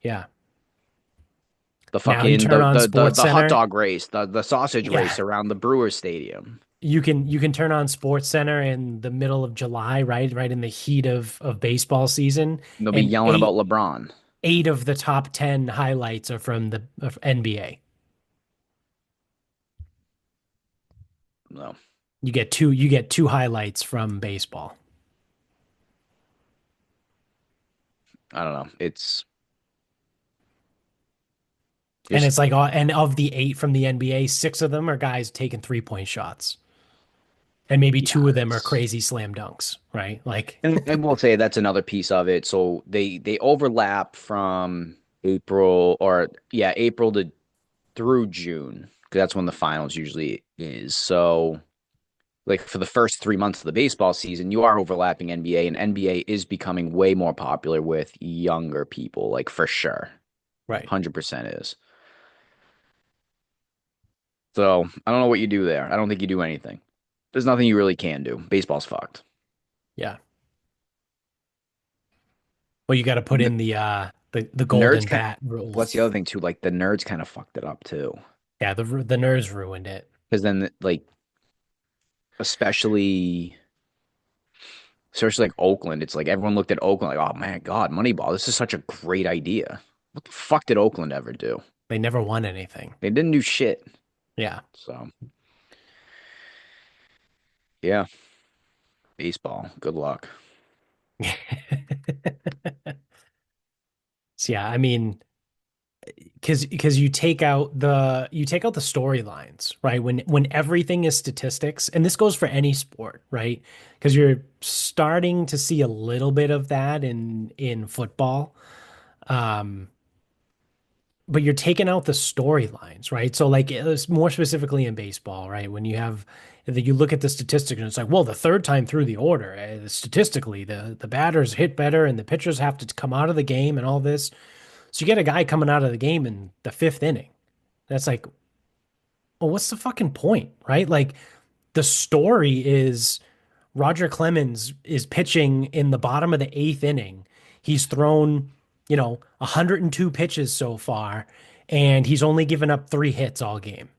Yeah. The Now you fucking turn on the Sports hot Center. dog race, the sausage Yeah. race around the Brewers Stadium. You can turn on Sports Center in the middle of July, right? Right in the heat of baseball season, And they'll be and yelling about LeBron. eight of the top 10 highlights are from the of NBA. No, You get two highlights from baseball. I don't know. It's And just it's like, and of the eight from the NBA, six of them are guys taking 3-point shots. And maybe yeah, two of them are it's crazy slam dunks, right? Like, and we'll say that's another piece of it. So they overlap from April or yeah, April to through June, because that's when the finals usually is. So, like for the first 3 months of the baseball season, you are overlapping NBA, and NBA is becoming way more popular with younger people, like for sure. Right. 100% is. So, I don't know what you do there. I don't think you do anything. There's nothing you really can do. Baseball's fucked. Yeah. Well, you got to put The in the nerds golden kind bat Well, that's rules. the other thing too. Like the nerds kind of fucked it up too. Yeah, the nerds ruined it. Because then, like, especially, especially like Oakland, it's like everyone looked at Oakland like, oh man, God, Moneyball, this is such a great idea. What the fuck did Oakland ever do? They never won anything. They didn't do shit. Yeah. So, yeah, baseball. Good luck. So yeah, I mean, because you take out the storylines, right? When everything is statistics, and this goes for any sport, right? Because you're starting to see a little bit of that in football. Um, but you're taking out the storylines, right? So like it's more specifically in baseball, right? When you look at the statistics and it's like, well, the third time through the order, statistically, the batters hit better and the pitchers have to come out of the game and all this. So you get a guy coming out of the game in the fifth inning. That's like, well, what's the fucking point, right? Like the story is Roger Clemens is pitching in the bottom of the eighth inning. He's thrown, 102 pitches so far, and he's only given up 3 hits all game,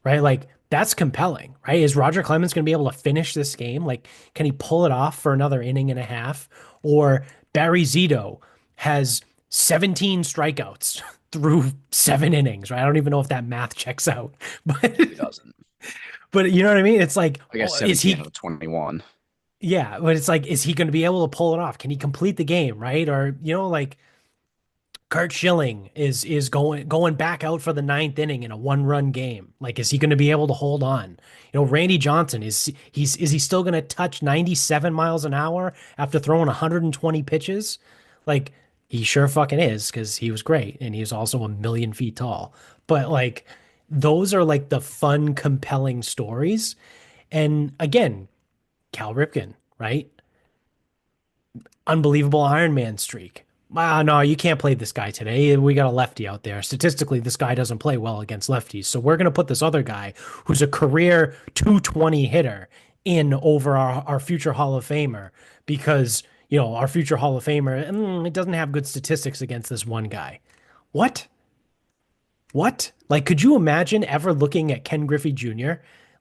right? Like that's compelling, right? Is Roger Clemens going to be able to finish this game? Like, can he pull it off for another inning and a half? Or Barry Zito has 17 strikeouts through 7 innings, right? I don't even know if that math checks out, but Probably doesn't. but you know what I mean? It's like, I guess oh, is 17 out he? of 21. Yeah, but it's like, is he going to be able to pull it off? Can he complete the game, right? Or like Kurt Schilling is going back out for the ninth inning in a 1-run game. Like, is he going to be able to hold on? Randy Johnson is he still going to touch 97 miles an hour after throwing 120 pitches? Like, he sure fucking is because he was great and he's also a million feet tall. But like, those are like the fun, compelling stories. And again, Cal Ripken, right? Unbelievable Iron Man streak. Ah, no, you can't play this guy today. We got a lefty out there. Statistically, this guy doesn't play well against lefties. So we're going to put this other guy who's a career 220 hitter in over our future Hall of Famer because, our future Hall of Famer, it doesn't have good statistics against this one guy. What? What? Like, could you imagine ever looking at Ken Griffey Jr.,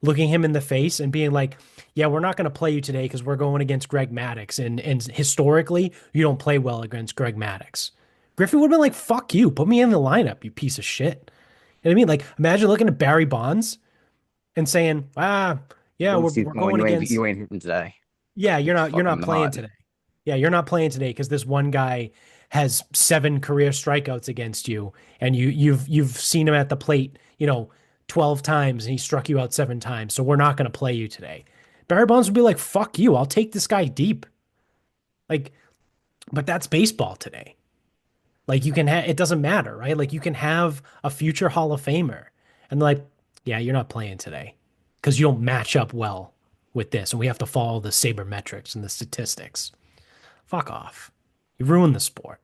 looking him in the face and being like, yeah, we're not going to play you today because we're going against Greg Maddux. And historically, you don't play well against Greg Maddux. Griffey would have been like, fuck you. Put me in the lineup, you piece of shit. You know what I mean? Like, imagine looking at Barry Bonds and saying, yeah, we're, Lucy's we're going, going against, you ain't hitting today. yeah, Like, you're not fucking playing not. today. Yeah, you're not playing today because this one guy has 7 career strikeouts against you, and you've seen him at the plate, 12 times, and he struck you out 7 times. So we're not going to play you today. Barry Bonds would be like, "Fuck you! I'll take this guy deep." Like, but that's baseball today. Like you can have it doesn't matter, right? Like you can have a future Hall of Famer, and they're like, yeah, you're not playing today because you don't match up well with this, and we have to follow the sabermetrics and the statistics. Fuck off. You ruined the sport.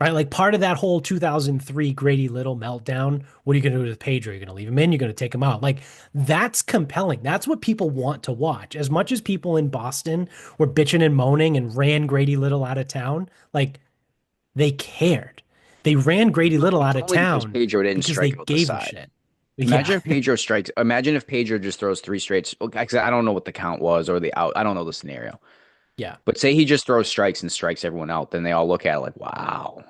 Right? Like part of that whole 2003 Grady Little meltdown, what are you going to do with Pedro? You're going to leave him in, you're going to take him out. Like that's compelling. That's what people want to watch. As much as people in Boston were bitching and moaning and ran Grady Little out of town, like they cared. They ran Grady Little out It's of only because town Pedro didn't because they strike out the gave a side. shit. Yeah. Imagine if Pedro just throws three straights. Okay, 'cause I don't know what the count was or the out. I don't know the scenario. Yeah. But say he just throws strikes and strikes everyone out, then they all look at it like, wow,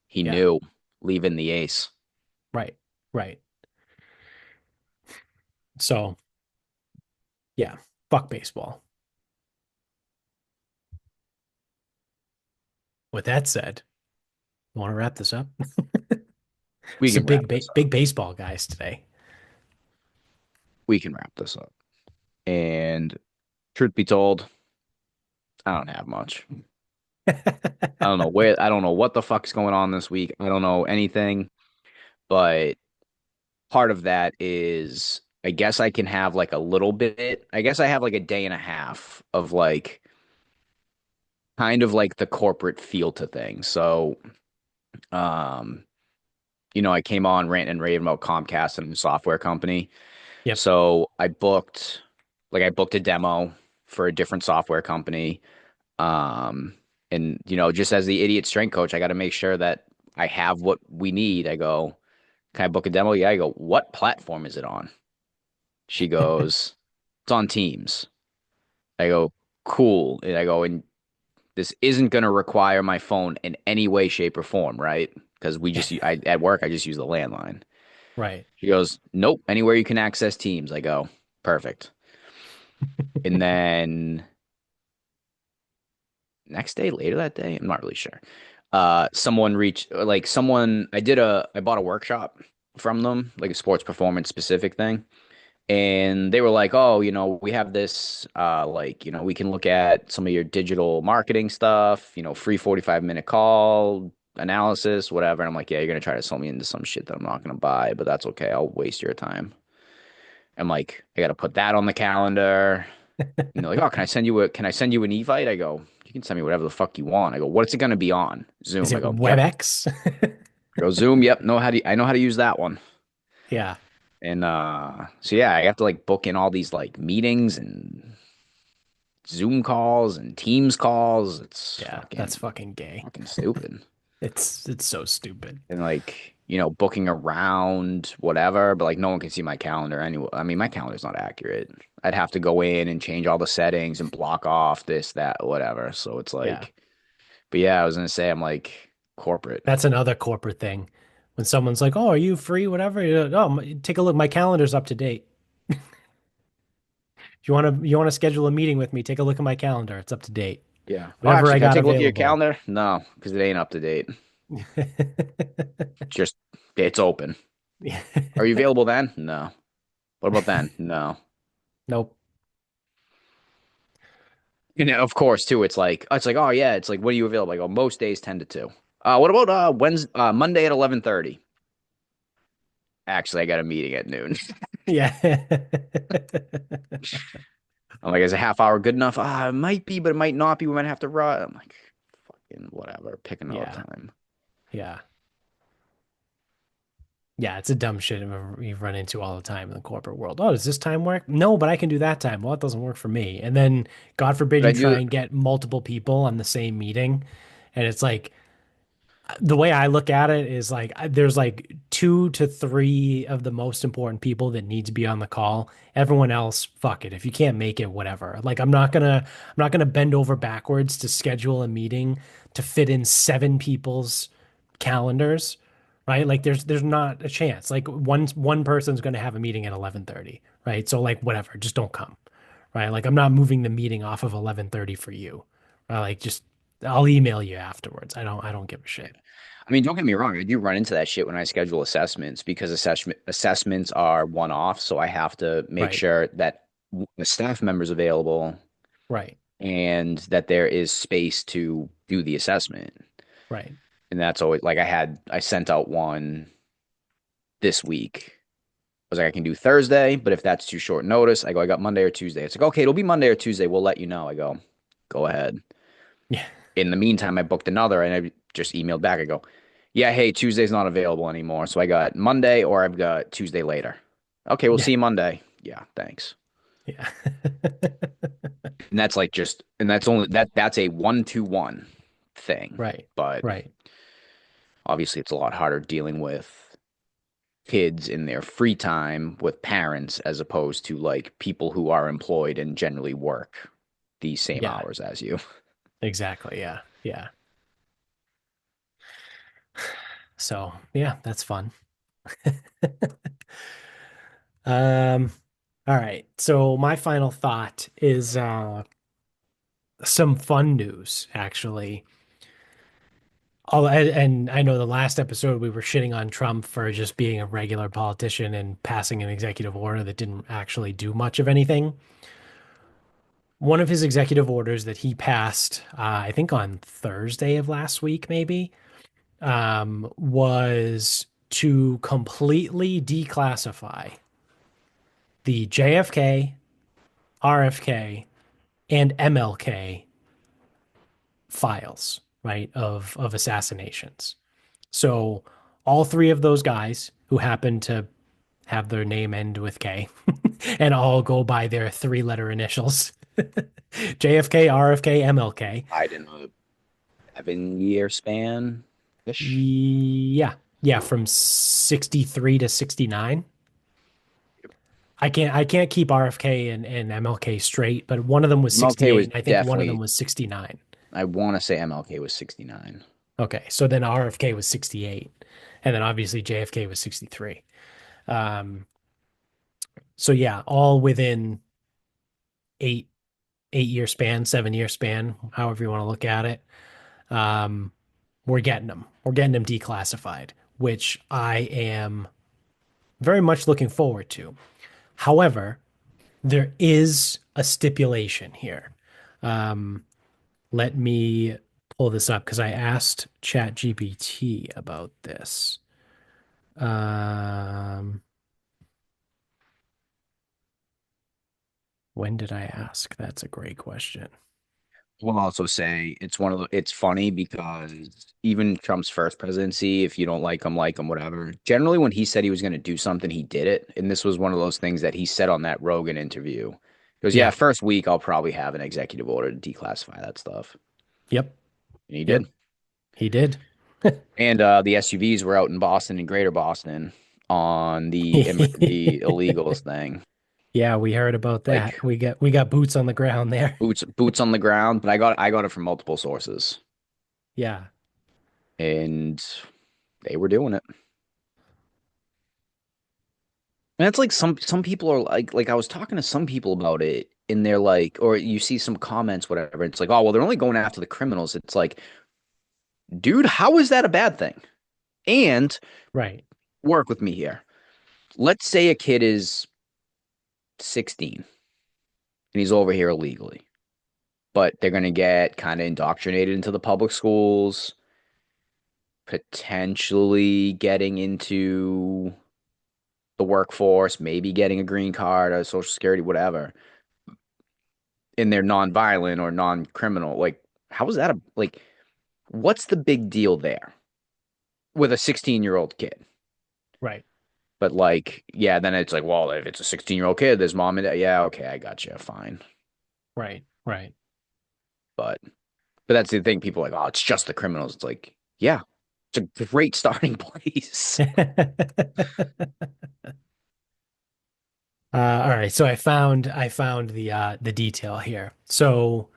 he Yeah. knew leaving the ace. Right. Right. So, yeah. Fuck baseball. With that said, you want to wrap this up? We Some can wrap this up. big baseball guys today. We can wrap this up. And truth be told, I don't have much. I don't know what the fuck's going on this week. I don't know anything, but part of that is I guess I can have like a little bit. I guess I have like a day and a half of like kind of like the corporate feel to things. So, um, I came on ranting and raving about Comcast and the software company. Yep. So I booked a demo for a different software company. Um, and just as the idiot strength coach, I got to make sure that I have what we need. I go, can I book a demo? Yeah. I go, what platform is it on? She goes, it's on Teams. I go, cool. And I go, and this isn't going to require my phone in any way, shape, or form, right? Because at work, I just use the landline. Right. She goes, nope, anywhere you can access Teams. I go, perfect. And then next day, later that day, I'm not really sure. I bought a workshop from them, like a sports performance specific thing. And they were like, oh, we have this, we can look at some of your digital marketing stuff, free 45-minute call analysis, whatever. And I'm like, yeah, you're going to try to sell me into some shit that I'm not going to buy, but that's okay. I'll waste your time. I'm like, I got to put that on the calendar. Like, oh, can I send you an invite? I go, you can send me whatever the fuck you want. I go, what's it going to be on? Is Zoom. I it go, yep. WebEx? I go, Zoom. Yep. I know how to use that one. Yeah. And so yeah, I have to like book in all these like meetings and Zoom calls and Teams calls. It's Yeah. That's fucking gay. fucking stupid. It's so stupid. And like, booking around whatever, but like no one can see my calendar anyway. I mean, my calendar's not accurate. I'd have to go in and change all the settings and block off this, that, whatever. So it's Yeah. like, but yeah, I was gonna say I'm like corporate. That's another corporate thing. When someone's like, "Oh, are you free?" Whatever. Oh, take a look. My calendar's up to date. If you want to schedule a meeting with me, take a look at my calendar. It's up to date. Yeah. Oh, Whatever actually, I can I got take a look at your available. calendar? No, because it ain't up to date. Just it's open. Are you available then? No. What about then? No. Nope. Of course, too. It's like, oh yeah, it's like, what are you available? I go most days 10 to 2. What about Wednesday, Monday at 11:30? Actually, I got a meeting at noon. Yeah. I'm like, is a half hour good enough? It might be, but it might not be. We might have to run. I'm like, fucking whatever. Pick another Yeah. time. Yeah. Yeah, it's a dumb shit we've run into all the time in the corporate world. Oh, does this time work? No, but I can do that time. Well, it doesn't work for me. And then, God forbid, But I you try do. and get multiple people on the same meeting. And it's like, the way I look at it is like there's like two to three of the most important people that need to be on the call. Everyone else, fuck it. If you can't make it, whatever. Like I'm not gonna bend over backwards to schedule a meeting to fit in seven people's calendars, right? Like there's not a chance. Like one person's gonna have a meeting at 11:30, right? So like whatever, just don't come, right? Like I'm not moving the meeting off of 11:30 for you, right? Like just I'll email you afterwards. I don't give a Yeah. shit. I mean, don't get me wrong. I do run into that shit when I schedule assessments because assessments are one off. So I have to make Right. sure that the staff member's available Right. and that there is space to do the assessment. Right. And that's always like I sent out one this week. I was like, I can do Thursday, but if that's too short notice, I got Monday or Tuesday. It's like, okay, it'll be Monday or Tuesday. We'll let you know. I go ahead. Yeah. In the meantime, I booked another and I just emailed back. I go, yeah, hey, Tuesday's not available anymore. So I got Monday or I've got Tuesday later. Okay, we'll Yeah. see you Monday. Yeah, thanks. Yeah. And that's like and that's a 1-to-1 thing. Right. But Right. obviously, it's a lot harder dealing with kids in their free time with parents as opposed to like people who are employed and generally work these same Yeah. hours as you. Exactly. Yeah. Yeah. So, yeah, that's fun. Um, all right. So my final thought is some fun news, actually. And I know the last episode we were shitting on Trump for just being a regular politician and passing an executive order that didn't actually do much of anything. one of his executive orders that he passed, I think on Thursday of last week, maybe, was to completely declassify the JFK, RFK, and MLK files, right, of assassinations. So all three of those guys who happen to have their name end with K and all go by their three-letter initials, JFK, RFK, MLK. Died in a 7 year span ish. Yeah. Yeah, from 63 to 69. I can't keep RFK and MLK straight, but one of them was MLK 68 was and I think one of them definitely, was 69. I want to say MLK was 69. Okay, so then RFK was 68, and then obviously JFK was 63. Um, so yeah, all within eight 8 year span, 7 year span, however you want to look at it. Um, we're getting them. We're getting them declassified, which I am very much looking forward to. However, there is a stipulation here. Um, let me pull this up because I asked ChatGPT about this. Um, when did I ask? That's a great question. We'll also say it's one of the, it's funny because even Trump's first presidency, if you don't like him, whatever. Generally, when he said he was going to do something, he did it. And this was one of those things that he said on that Rogan interview. He goes, yeah, Yeah. first week, I'll probably have an executive order to declassify that stuff. Yep. And he Yep. did. He did. And the SUVs were out in Boston and Greater Boston on the illegals thing. Yeah, we heard about Like that. We got boots on the ground there. boots on the ground, but I got it from multiple sources, Yeah. and they were doing it. And it's like some people are like I was talking to some people about it, and they're like, or you see some comments, whatever. It's like, oh well, they're only going after the criminals. It's like, dude, how is that a bad thing? And Right. work with me here. Let's say a kid is 16 and he's over here illegally, but they're gonna get kind of indoctrinated into the public schools, potentially getting into the workforce, maybe getting a green card or social security, whatever, and they're non-violent or non-criminal. Like, how is that like, what's the big deal there with a 16-year-old kid? Right. But like, yeah, then it's like, well, if it's a 16-year-old kid, there's mom and dad. Yeah, okay, I got you, fine. Right. Right. But that's the thing. People are like, oh, it's just the criminals. It's like, yeah, it's a great starting place. All right, so I found the detail here. So,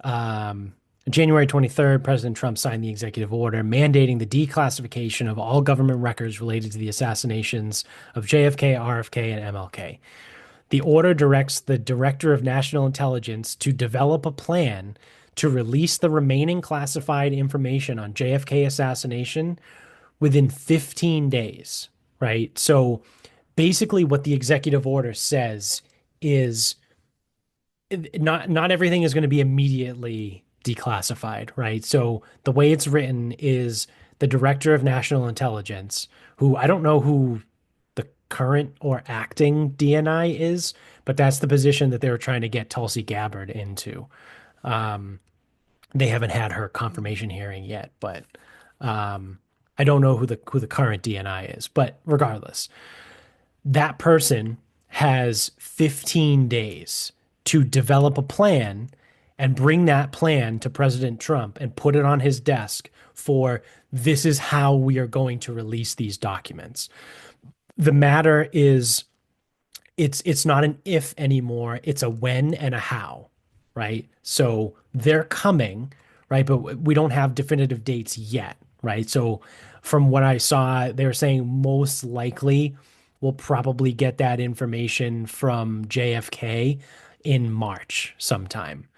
um, January 23rd, President Trump signed the executive order mandating the declassification of all government records related to the assassinations of JFK, RFK, and MLK. The order directs the Director of National Intelligence to develop a plan to release the remaining classified information on JFK assassination within 15 days, right? So basically what the executive order says is not everything is going to be immediately declassified, right? So the way it's written is the Director of National Intelligence, who I don't know who the current or acting DNI is, but that's the position that they were trying to get Tulsi Gabbard into. Um, they haven't had her confirmation hearing yet, but I don't know who the current DNI is. But regardless, that person has 15 days to develop a plan and bring that plan to President Trump and put it on his desk for this is how we are going to release these documents. The matter is it's not an if anymore, it's a when and a how, right? So they're coming, right? But we don't have definitive dates yet, right? So from what I saw, they were saying most likely we'll probably get that information from JFK in March sometime.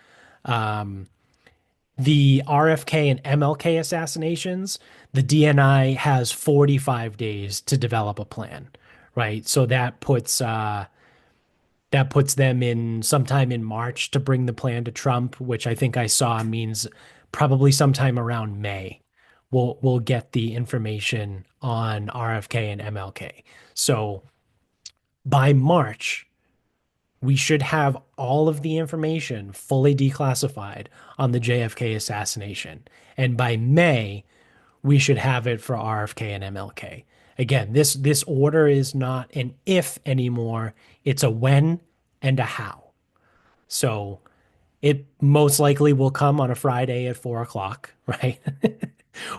Um, the RFK and MLK assassinations, the DNI has 45 days to develop a plan, right? So That puts them in sometime in March to bring the plan to Trump, which I think I saw means probably sometime around May. We'll get the information on RFK and MLK. So by March, we should have all of the information fully declassified on the JFK assassination. And by May, we should have it for RFK and MLK. Again, this order is not an if anymore. It's a when and a how. So it most likely will come on a Friday at 4 o'clock, right?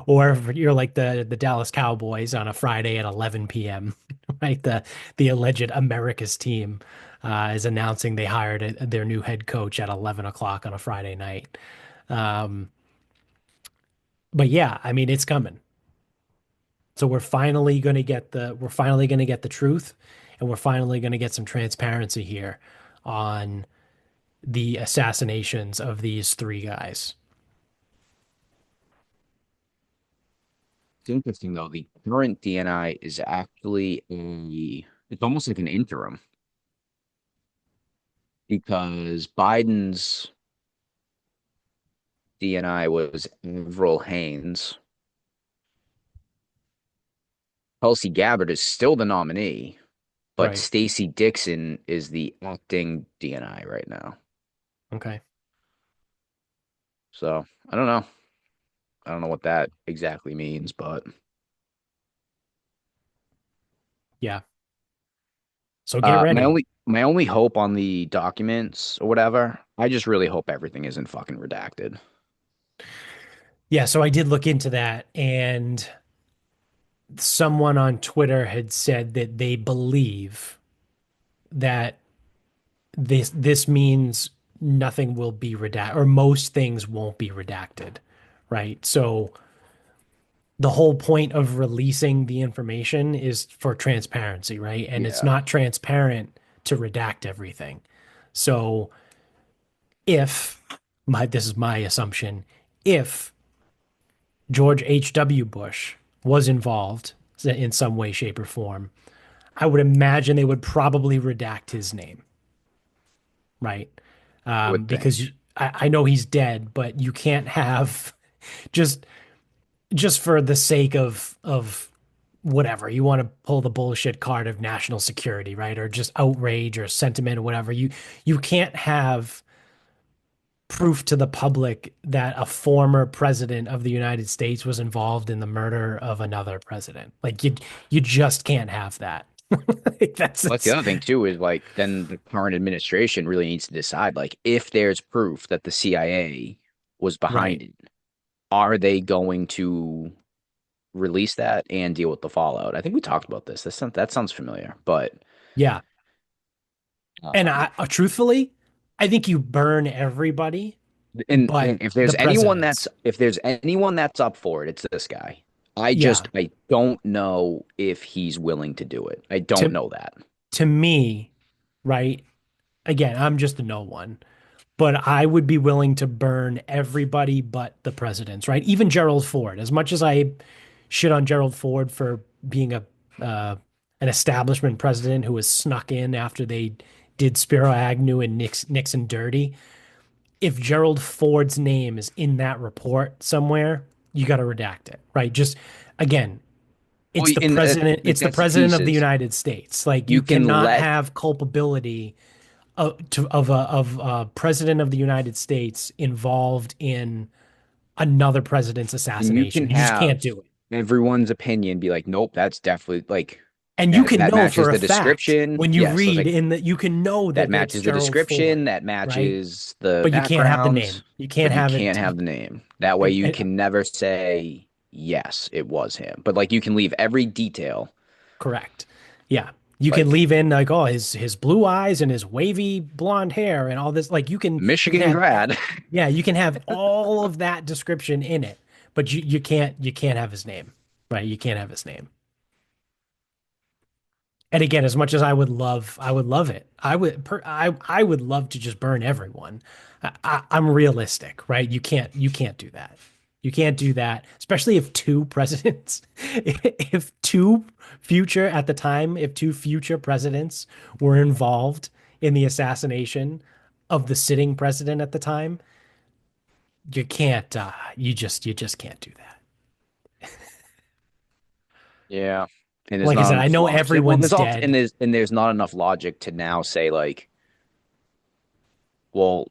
Or if you're like the Dallas Cowboys on a Friday at 11 p.m., right? The alleged America's team is announcing they hired their new head coach at 11 o'clock on a Friday night. Um, but yeah, I mean, it's coming. So we're finally going to get the truth, and we're finally going to get some transparency here on the assassinations of these three guys. It's interesting though. The current DNI is actually it's almost like an interim because Biden's DNI was Avril Haines. Tulsi Gabbard is still the nominee, but Right. Stacey Dixon is the acting DNI right now. Okay. So I don't know. I don't know what that exactly means, but Yeah. So get my ready. only hope on the documents or whatever, I just really hope everything isn't fucking redacted. Yeah. So I did look into that, and someone on Twitter had said that they believe that this means nothing will be redacted, or most things won't be redacted, right? So the whole point of releasing the information is for transparency, right? And it's Yeah. not transparent to redact everything. So if this is my assumption, if George H.W. Bush was involved in some way, shape, or form, I would imagine they would probably redact his name, right? I would think. Because I know he's dead, but you can't have just just for the sake of whatever you want to pull the bullshit card of national security, right? Or just outrage or sentiment or whatever. You can't have proof to the public that a former president of the United States was involved in the murder of another president. Like you just can't have that. Like that's Well, that's the it's other thing too, is like then the current administration really needs to decide like if there's proof that the CIA was behind right. it, are they going to release that and deal with the fallout? I think we talked about this. That sounds familiar, but Yeah. And um, I truthfully, I think you burn everybody and but the presidents. if there's anyone that's up for it, it's this guy. Yeah. I don't know if he's willing to do it. I don't To know that. to me, right? Again, I'm just a no one, but I would be willing to burn everybody but the presidents, right? Even Gerald Ford. As much as I shit on Gerald Ford for being a an establishment president who was snuck in after they did Spiro Agnew and Nixon dirty, if Gerald Ford's name is in that report somewhere, you got to redact it, right? Just again, Well, and like it's the that's the president piece of the is United States. Like you you can cannot let have culpability of a president of the United States involved in another president's and you can assassination. You just can't have do it. everyone's opinion be like, nope, that's definitely like And you can that know matches for a the fact description. when you Yes, I was read like, in that you can know that that it's matches the Gerald Ford, description, that right? matches the But you can't have the background, name. You can't but you have can't it. have the name. That way you And can never say, yes, it was him. But like you can leave every detail. correct. Yeah. You can Like leave in like, oh, his blue eyes and his wavy blonde hair and all this. Like you can Michigan have grad. yeah, you can have all of that description in it, but you can't have his name. Right? You can't have his name. And again, as much as I would love it. I would love to just burn everyone. I'm realistic, right? You can't do that. You can't do that, especially if two presidents, if two future at the time, if two future presidents were involved in the assassination of the sitting president at the time, you can't you just can't do that. Yeah. And there's Like I not said, I enough know logic. Well, everyone's dead. there's not enough logic to now say like, well,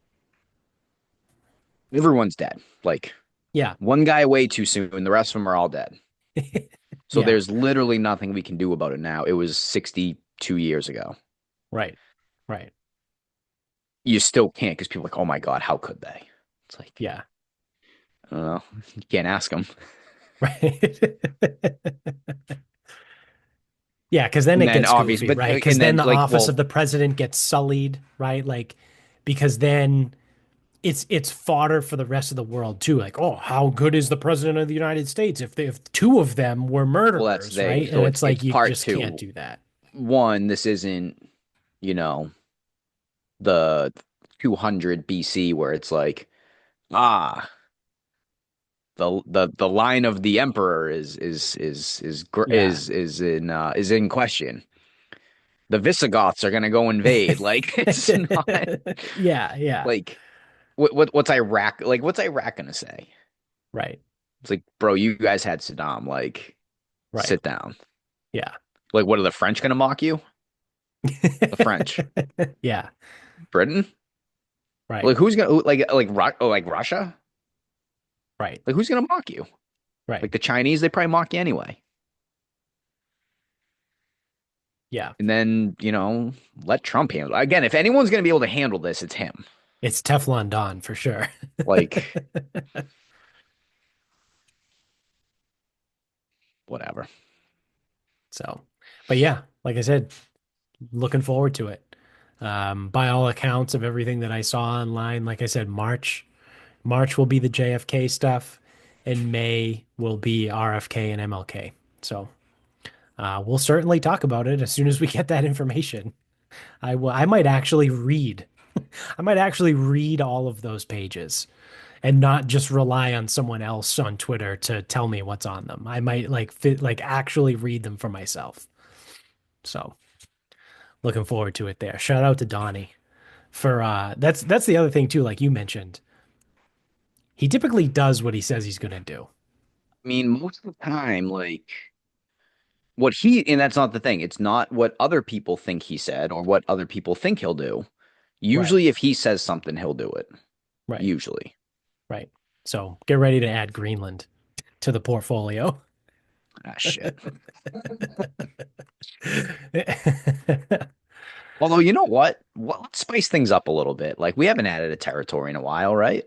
everyone's dead. Like Yeah. one guy away too soon, the rest of them are all dead. So Yeah. there's literally nothing we can do about it now. It was 62 years ago. Right. Right. You still can't because people are like, oh my God, how could they? It's like, Yeah. I don't know. You can't ask them. Right. Yeah, because then And it then gets obvious, goofy, but right? Because and then then the like, office of well, the president gets sullied, right? Like, because then it's fodder for the rest of the world too. Like, oh, how good is the president of the United States if two of them were that's murderers, they. right? And So it's it's like you part just can't two. do that. One, this isn't, you know, the 200 BC where it's like, ah, the line of the emperor Yeah. is in question. The Visigoths are gonna go invade. Like it's not Yeah, yeah. like what's Iraq like? What's Iraq gonna say? Right. It's like, bro, you guys had Saddam. Like, Right. sit down. Yeah. Like, what are the French gonna mock you? The French, Yeah. Britain. Right. Like, who's gonna like Russia? Right. Like, who's gonna mock you? Right. Like the Chinese, they probably mock you anyway. Yeah. And then, let Trump handle it. Again, if anyone's gonna be able to handle this, it's him. It's Teflon Don for sure. Like, whatever. So, but yeah, like I said, looking forward to it. By all accounts of everything that I saw online, like I said, March will be the JFK stuff, and May will be RFK and MLK. So, we'll certainly talk about it as soon as we get that information. I will. I might actually read. I might actually read all of those pages and not just rely on someone else on Twitter to tell me what's on them. I might like actually read them for myself. So, looking forward to it there. Shout out to Donnie for that's the other thing too, like you mentioned. He typically does what he says he's gonna do. I mean, most of the time, like and that's not the thing. It's not what other people think he said or what other people think he'll do. Right, Usually, if he says something, he'll do it. right, Usually. right. So get ready to add Greenland to the portfolio. Ah, shit. Although, you know what? Let's spice things up a little bit. Like, we haven't added a territory in a while, right?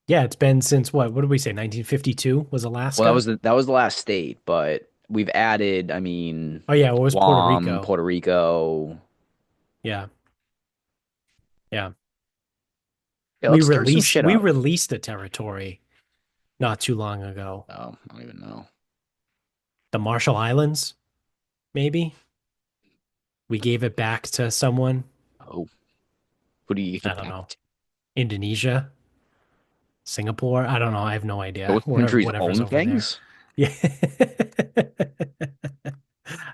Yeah, it's been since what? What did we say? 1952 was Well, Alaska? that was the last state, but we've added, I mean, Oh yeah, what was Puerto Guam, Rico? Puerto Rico. Yeah, yeah. Yeah, We let's stir some released shit we up. released a territory not too long ago. Oh, I don't even know. The Marshall Islands, maybe. We gave it back to someone. Oh, who do you give I it don't back know. to? Indonesia, Singapore. I don't know. I have no idea. Those Whatever, countries whatever's own over there. things? Yeah.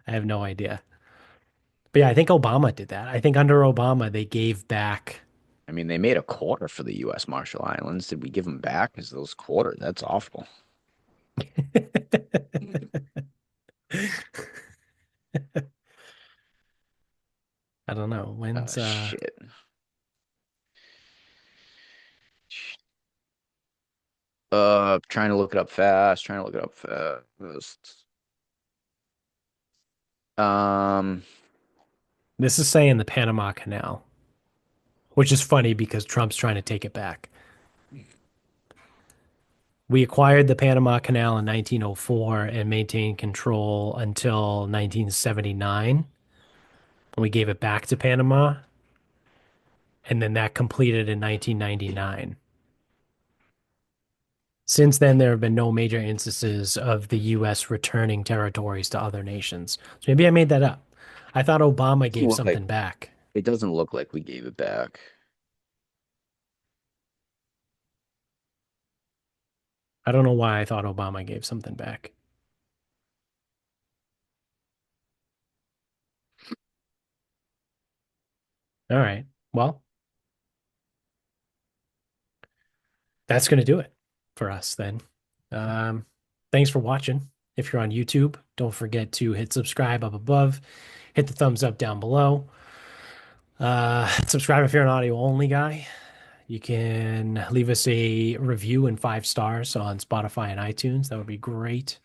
I have no idea. But yeah, I think Obama did that. I think under Obama, they gave back. I mean, they made a quarter for the U.S. Marshall Islands. Did we give them back? Is those quarter? That's awful. I don't know. When's Shit. Trying to look it up fast. Trying to look it up fast. Um, this is saying the Panama Canal, which is funny because Trump's trying to take it back. We acquired the Panama Canal in 1904 and maintained control until 1979. We gave it back to Panama, and then that completed in 1999. Since then, there have been no major instances of the U.S. returning territories to other nations. So maybe I made that up. I thought Obama doesn't gave look like something back. it doesn't look like we gave it back. I don't know why I thought Obama gave something back. All right. Well, that's going to do it for us then. Um, Thanks for watching. If you're on YouTube, don't forget to hit subscribe up above, hit the thumbs up down below. Subscribe if you're an audio only guy. You can leave us a review and 5 stars on Spotify and iTunes. That would be great.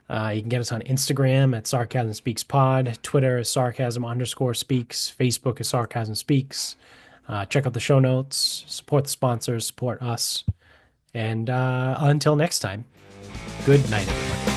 You can get us on Instagram at Sarcasm Speaks Pod, Twitter is Sarcasm underscore Speaks, Facebook is Sarcasm Speaks. Check out the show notes, support the sponsors, support us. And until next time, good night, everybody.